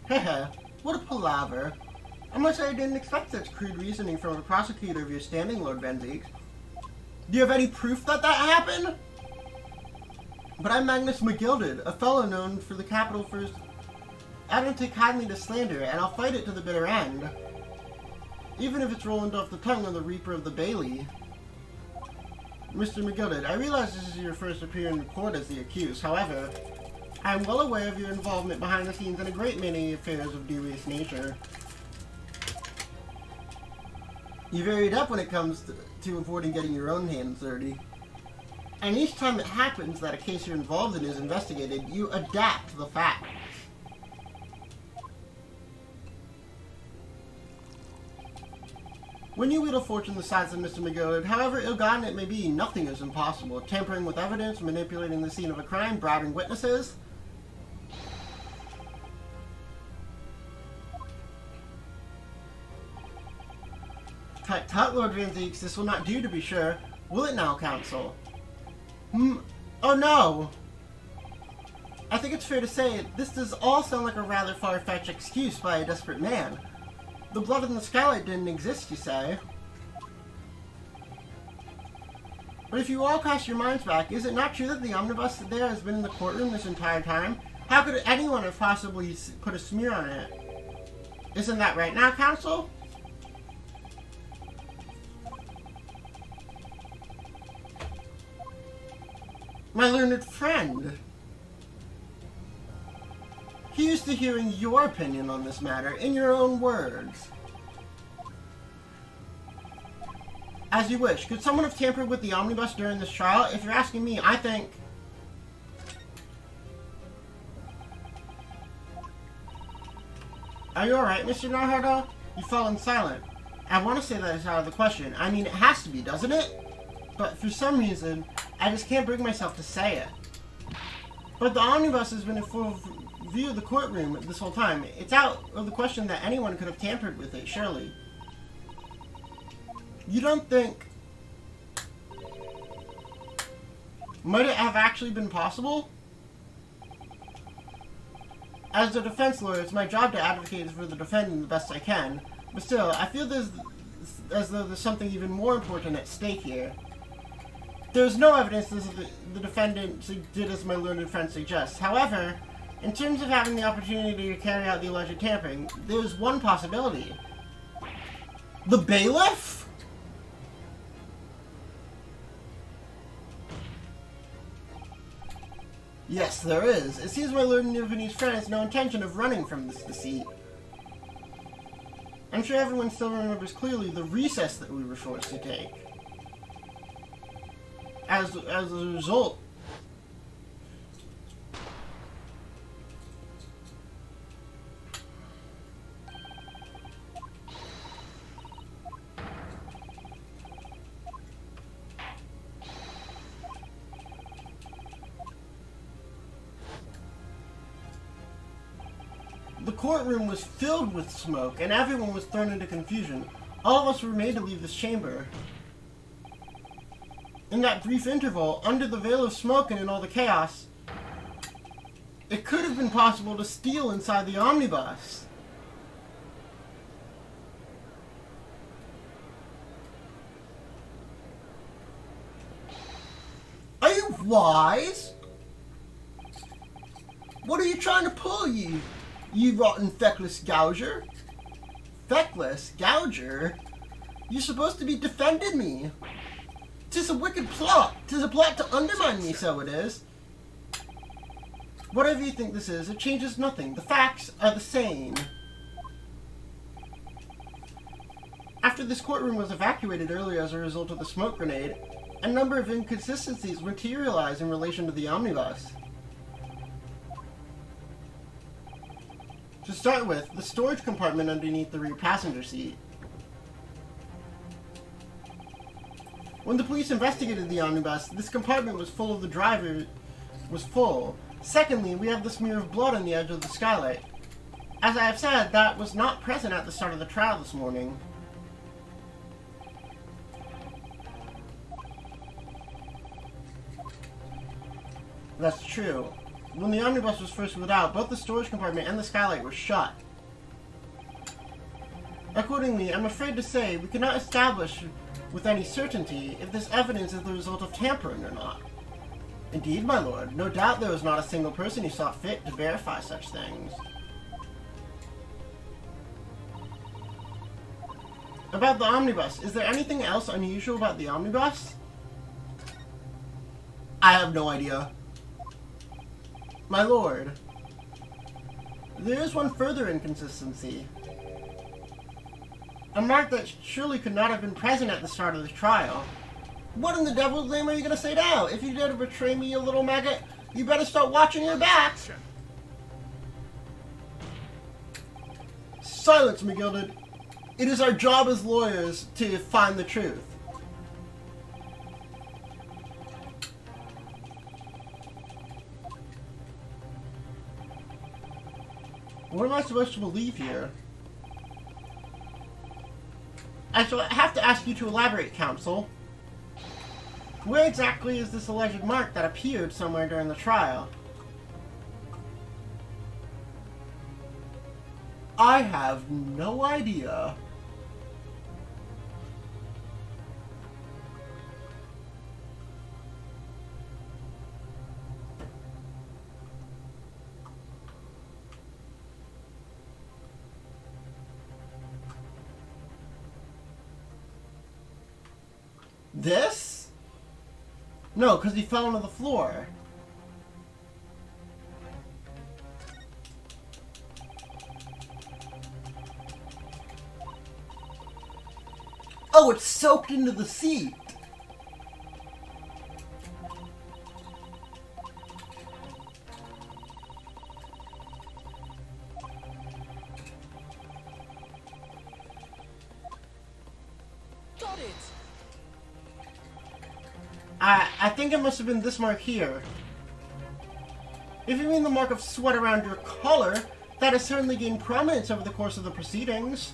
Heh, what a palaver. I must say I didn't expect such crude reasoning from a prosecutor of your standing, Lord Van Zeeks. Do you have any proof that that happened? But I'm Magnus McGilded, a fellow known for the capital for his... I don't take kindly to slander, and I'll fight it to the bitter end. Even if it's rolling off the tongue of the Reaper of the Bailey. Mr. McGilded, I realize this is your first appearance in court as the accused. However, I am well aware of your involvement behind the scenes in a great many affairs of dubious nature. You varied up when it comes to avoiding getting your own hands dirty. And each time it happens that a case you're involved in is investigated, you adapt the facts. When you wheel fortune the size of Mr. McGillard, however ill-gotten it may be, nothing is impossible. Tampering with evidence, manipulating the scene of a crime, bribing witnesses. Tut tut, Lord Van Zeeks, this will not do to be sure. Will it now, counsel? Oh no! I think it's fair to say this does all sound like a rather far-fetched excuse by a desperate man. The blood in the skylight didn't exist, you say? But if you all cast your minds back, is it not true that the omnibus there has been in the courtroom this entire time? How could anyone have possibly put a smear on it? Isn't that right now, counsel? My learned friend. Here's to hearing your opinion on this matter in your own words. As you wish. Could someone have tampered with the omnibus during this trial? If you're asking me, I think... Are you alright, Mr. Narhada? You've fallen silent. I want to say that it's out of the question. I mean, it has to be, doesn't it? But for some reason, I just can't bring myself to say it. But the omnibus has been in full view of the courtroom this whole time. It's out of the question that anyone could have tampered with it, surely. You don't think... Might it have actually been possible? As a defense lawyer, it's my job to advocate for the defendant the best I can. But still, I feel as though there's something even more important at stake here. There's no evidence that the defendant did as my learned friend suggests. However, in terms of having the opportunity to carry out the alleged tampering, there's one possibility. The bailiff? Yes, there is. It seems my learned Nirvanese friend has no intention of running from this deceit. I'm sure everyone still remembers clearly the recess that we were forced to take. As a result, the courtroom was filled with smoke, and everyone was thrown into confusion. All of us were made to leave this chamber. In that brief interval, under the veil of smoke and in all the chaos, it could have been possible to steal inside the omnibus. Are you wise? What are you trying to pull, you rotten feckless gouger? Feckless gouger? You're supposed to be defending me. 'Tis a wicked plot. 'Tis a plot to undermine me, so it is. Whatever you think this is, it changes nothing. The facts are the same. After this courtroom was evacuated earlier as a result of the smoke grenade, a number of inconsistencies materialized in relation to the omnibus. To start with, the storage compartment underneath the rear passenger seat. When the police investigated the omnibus, this compartment was full of the driver was full. Secondly, we have the smear of blood on the edge of the skylight. As I have said, that was not present at the start of the trial this morning. That's true. When the omnibus was first wheeled out, both the storage compartment and the skylight were shut. Accordingly, I'm afraid to say we cannot establish with any certainty if this evidence is the result of tampering or not. Indeed, my lord, no doubt there was not a single person who saw fit to verify such things. About the omnibus, is there anything else unusual about the omnibus? I have no idea. My lord, there is one further inconsistency. A mark that surely could not have been present at the start of the trial. What in the devil's name are you going to say now? If you dare to betray me, you little maggot, you better start watching your back. Silence, McGilded. It is our job as lawyers to find the truth. What am I supposed to believe here? I shall have to ask you to elaborate, counsel. Where exactly is this alleged mark that appeared somewhere during the trial? I have no idea. This? No, because he fell onto the floor. Oh, it's soaked into the seat. Got it. I think it must have been this mark here. If you mean the mark of sweat around your collar, that has certainly gained prominence over the course of the proceedings.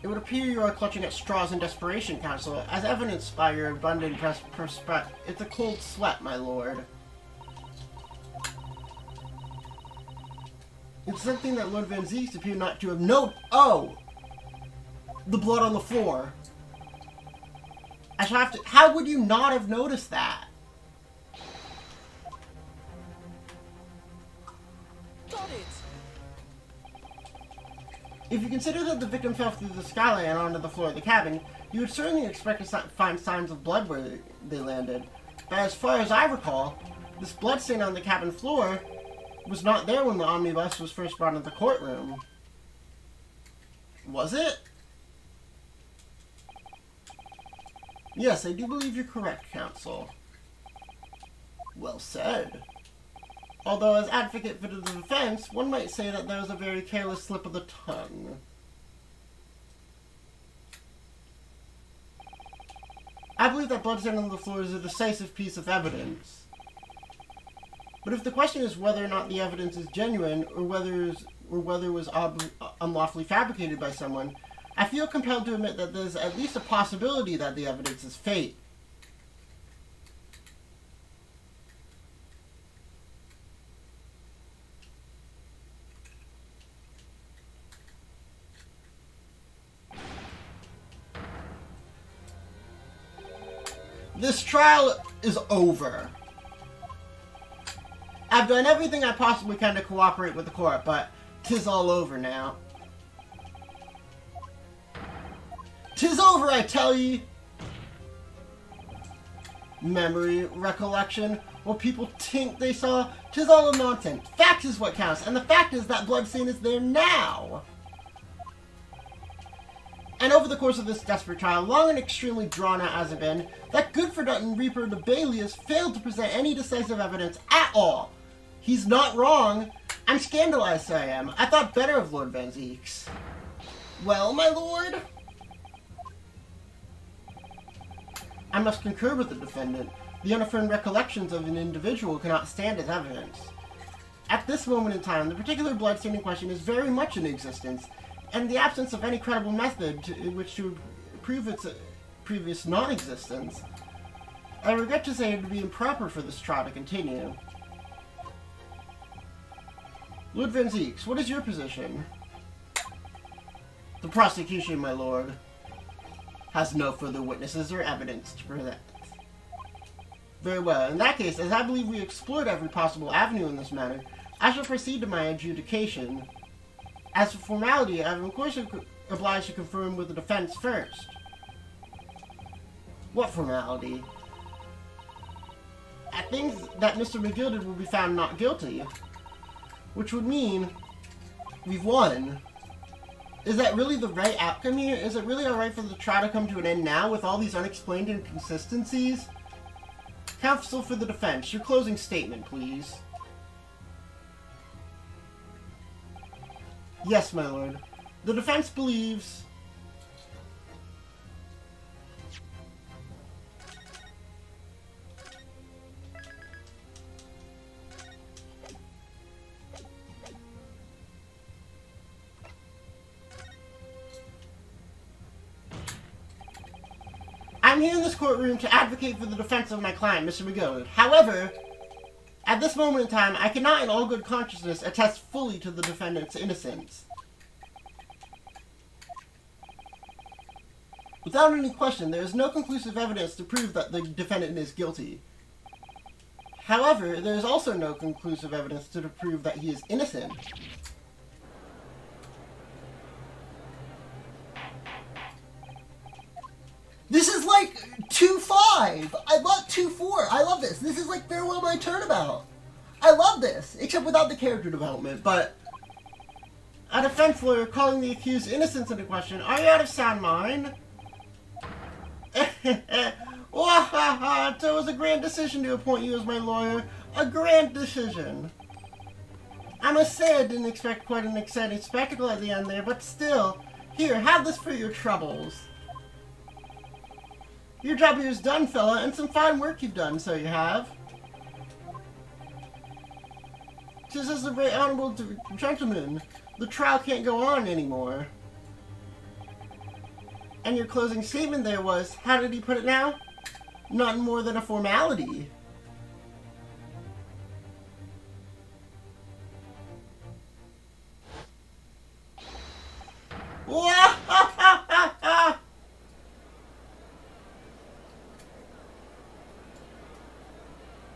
It would appear you are clutching at straws in desperation, Counsel, as evidenced by your abundant It's a cold sweat, my lord. It's something that Lord Van Zieks appeared not to have noted. Oh! The blood on the floor. I shall have to... How would you not have noticed that? Got it. If you consider that the victim fell through the skylight and onto the floor of the cabin, you would certainly expect to find signs of blood where they landed. But as far as I recall, this blood stain on the cabin floor was not there when the omnibus was first brought into the courtroom. Was it? Yes, I do believe you're correct, Counsel. Well said. Although, as advocate for the defense, one might say that there was a very careless slip of the tongue. I believe that blood stain on the floor is a decisive piece of evidence. But if the question is whether or not the evidence is genuine, or whether it was unlawfully fabricated by someone, I feel compelled to admit that there's at least a possibility that the evidence is fake. This trial is over. I've done everything I possibly can to cooperate with the court, but 'tis all over now. 'Tis over, I tell ye! Memory, recollection, what people think they saw, 'tis all a nonsense. Fact is what counts, and the fact is that bloodstain is there now! And over the course of this desperate trial, long and extremely drawn out as it been, that good-for-nothing Reaper de Bailius failed to present any decisive evidence at all. He's not wrong. I'm scandalized, I am. I thought better of Lord Van Zieks. Well, my lord? I must concur with the defendant. The unaffirmed recollections of an individual cannot stand as evidence. At this moment in time, the particular bloodstain in question is very much in existence, and the absence of any credible method in which to prove its previous non-existence, I regret to say it would be improper for this trial to continue. Lord Van Zieks, what is your position? The prosecution, my lord, has no further witnesses or evidence to present. Very well. In that case, as I believe we explored every possible avenue in this matter, I shall proceed to my adjudication. As for formality, I am of course obliged to confirm with the defense first. What formality? I think that Mr. McGilded will be found not guilty, which would mean we've won. Is that really the right outcome here? Is it really alright for the trial to come to an end now with all these unexplained inconsistencies? Counsel for the defense, your closing statement, please. Yes, my lord. The defense believes... I'm here in this courtroom to advocate for the defense of my client, Mr. McGill. However, At this moment in time, I cannot in all good consciousness attest fully to the defendant's innocence. Without any question, there is no conclusive evidence to prove that the defendant is guilty. However, there is also no conclusive evidence to prove that he is innocent. This is like 2-5. I love 2-4. I love this. This is like Farewell My Turnabout. I love this, except without the character development. But a defense lawyer calling the accused innocent into question. Are you out of sound mind? Wahaha! So it was a grand decision to appoint you as my lawyer. A grand decision. I must say I didn't expect quite an exciting spectacle at the end there, but still. Here, have this for your troubles. Your job here is done, fella, and some fine work you've done, so you have. Just as a very honorable gentleman, the trial can't go on anymore. And your closing statement there was, how did he put it now? Not more than a formality.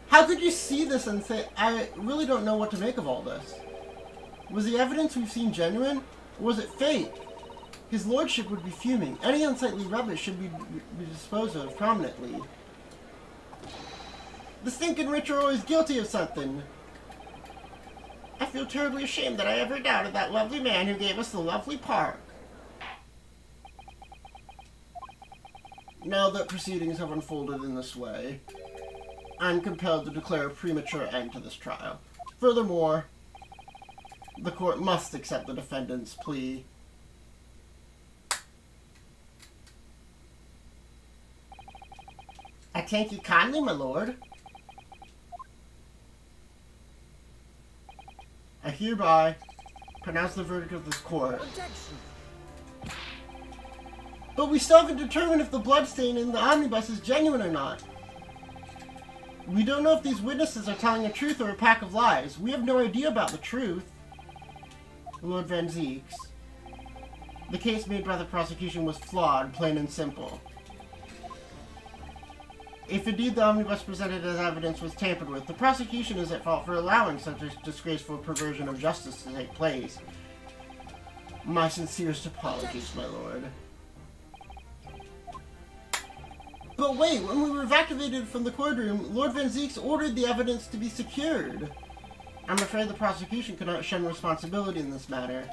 How could you see this and say, I really don't know what to make of all this? Was the evidence we've seen genuine, or was it fake? His lordship would be fuming. Any unsightly rubbish should be disposed of prominently. The stinking rich are always guilty of something. I feel terribly ashamed that I ever doubted that lovely man who gave us the lovely park. Now that proceedings have unfolded in this way, I'm compelled to declare a premature end to this trial. Furthermore, the court must accept the defendant's plea. I thank you kindly, my lord. I hereby pronounce the verdict of this court. Objection. But we still haven't determined if the bloodstain in the omnibus is genuine or not. We don't know if these witnesses are telling the truth or a pack of lies. We have no idea about the truth. Lord Van Zeeks. The case made by the prosecution was flawed, plain and simple. If indeed the omnibus presented as evidence was tampered with, the prosecution is at fault for allowing such a disgraceful perversion of justice to take place. My sincerest apologies, my lord. But wait, when we were evacuated from the courtroom, Lord Van Zeeks ordered the evidence to be secured. I'm afraid the prosecution cannot shun responsibility in this matter.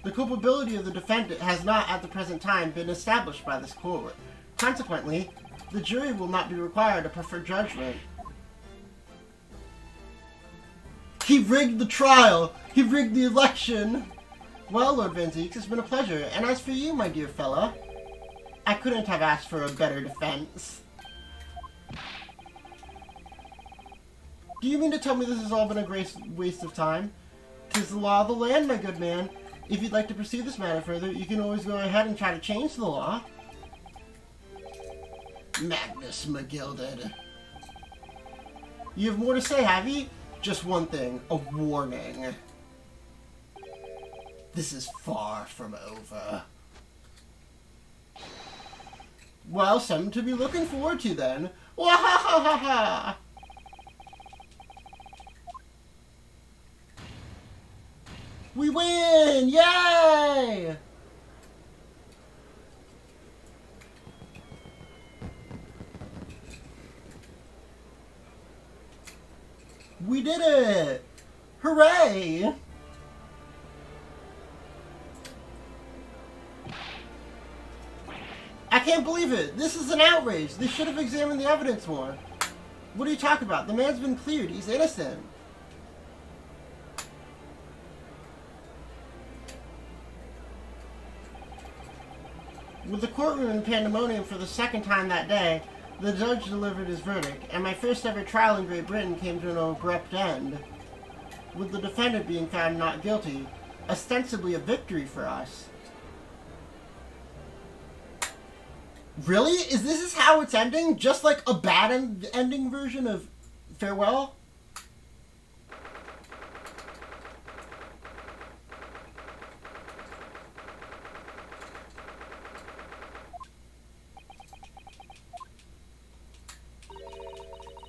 The culpability of the defendant has not, at the present time, been established by this court. Consequently, the jury will not be required to prefer judgment. He rigged the trial! He rigged the election! Well, Lord Van Zeeks, it's been a pleasure. And as for you, my dear fella, I couldn't have asked for a better defense. Do you mean to tell me this has all been a great waste of time? 'Tis the law of the land, my good man. If you'd like to pursue this matter further, you can always go ahead and try to change the law. Magnus McGilded. You have more to say, have you? Just one thing, a warning. This is far from over. Well, something to be looking forward to then. Wahahaha! We win! Yay! We did it! Hooray! I can't believe it! This is an outrage! They should have examined the evidence more. What are you talking about? The man's been cleared. He's innocent. With the courtroom in pandemonium for the second time that day, the judge delivered his verdict, and my first ever trial in Great Britain came to an abrupt end, with the defendant being found not guilty, ostensibly a victory for us. Really? Is how it's ending? Just like a bad ending version of Farewell?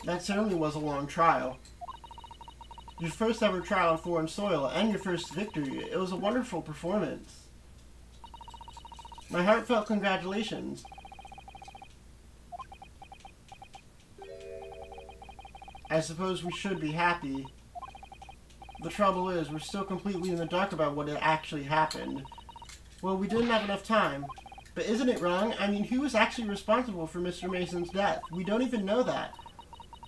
That certainly was a long trial. Your first ever trial on foreign soil, and your first victory. It was a wonderful performance. My heartfelt congratulations. I suppose we should be happy. The trouble is, we're still completely in the dark about what actually happened. Well, we didn't have enough time. But isn't it wrong? I mean, who was actually responsible for Mr. Mason's death? We don't even know that.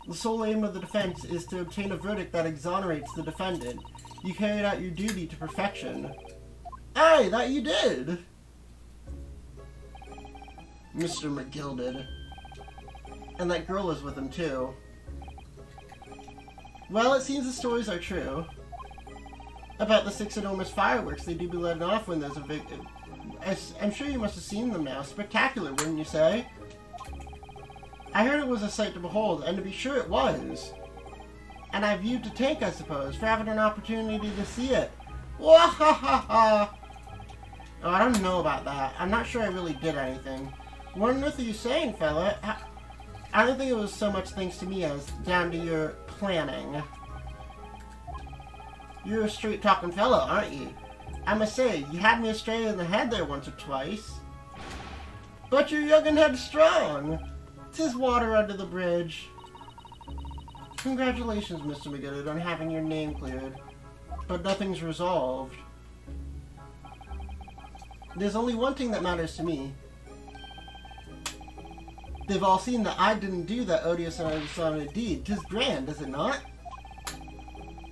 The sole aim of the defense is to obtain a verdict that exonerates the defendant. You carried out your duty to perfection. Aye, that you did! Mr. McGill did. And that girl is with him, too. Well, it seems the stories are true. About the 6 enormous fireworks they do be letting off when there's a victim. I'm sure you must have seen them now. Spectacular, wouldn't you say? I heard it was a sight to behold, and to be sure it was. And I viewed to tank, I suppose, for having an opportunity to see it. Wahahaha! Oh, I don't know about that. I'm not sure I really did anything. What on earth are you saying, fella? I don't think it was so much thanks to me as down to your planning. You're a straight-talking fella, aren't you? I must say, you had me astray in the head there once or twice. But you're young and headstrong. 'Tis water under the bridge. Congratulations, Mr. McGill, on having your name cleared. But nothing's resolved. There's only one thing that matters to me. They've all seen that I didn't do that odious and undishonored deed. 'Tis grand, is it not?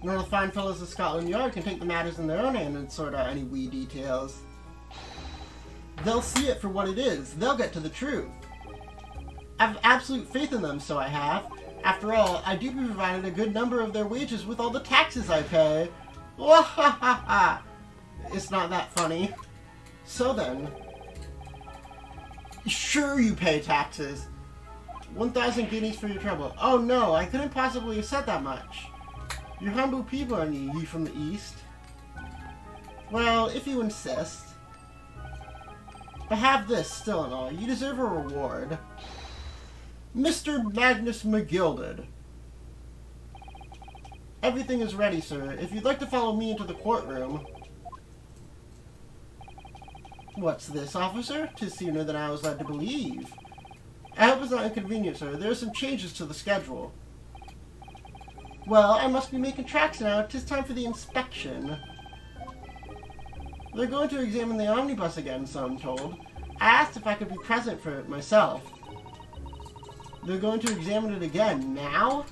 None of the fine fellows of Scotland Yard can take the matters in their own hand and sort out any wee details. They'll see it for what it is. They'll get to the truth. I've absolute faith in them, so I have. After all, I do be provided a good number of their wages with all the taxes I pay. Wahahaha! It's not that funny. So then... Sure you pay taxes. 1,000 guineas for your trouble. Oh no, I couldn't possibly have said that much. You're humble people, aren't you? You from the East? Well, if you insist. But have this, still and all. You deserve a reward. Mr. Magnus McGilded. Everything is ready, sir. If you'd like to follow me into the courtroom... What's this, officer? 'Tis sooner than I was led to believe. I hope it's not inconvenient, sir. There are some changes to the schedule. Well, I must be making tracks now. 'Tis time for the inspection. They're going to examine the omnibus again, so I'm told. I asked if I could be present for it myself. They're going to examine it again, now?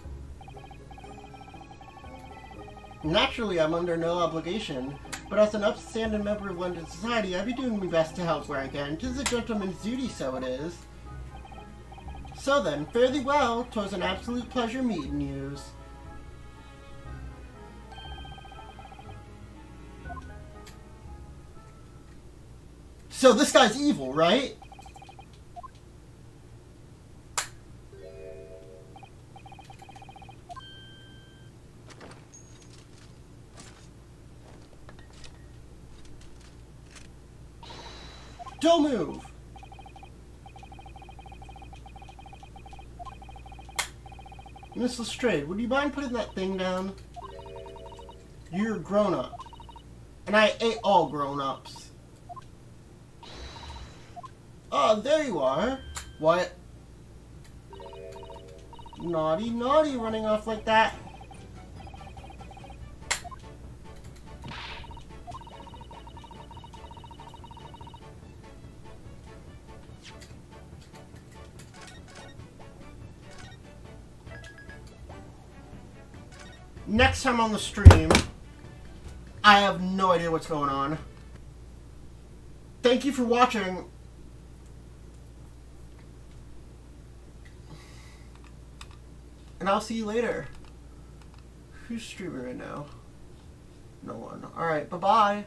Naturally, I'm under no obligation, but as an upstanding member of London society, I'd be doing my best to help where I can. 'Tis a gentleman's duty, so it is. So then, fare thee well. 'Twas an absolute pleasure meeting yous. So this guy's evil, right? Don't move! Miss Lestrade, would you mind putting that thing down? You're a grown-up. And I ate all grown-ups. Oh, there you are. What? Naughty, naughty, running off like that. Next time on the stream, I have no idea what's going on. Thank you for watching. And I'll see you later. Who's streaming right now? No one. Alright, bye-bye.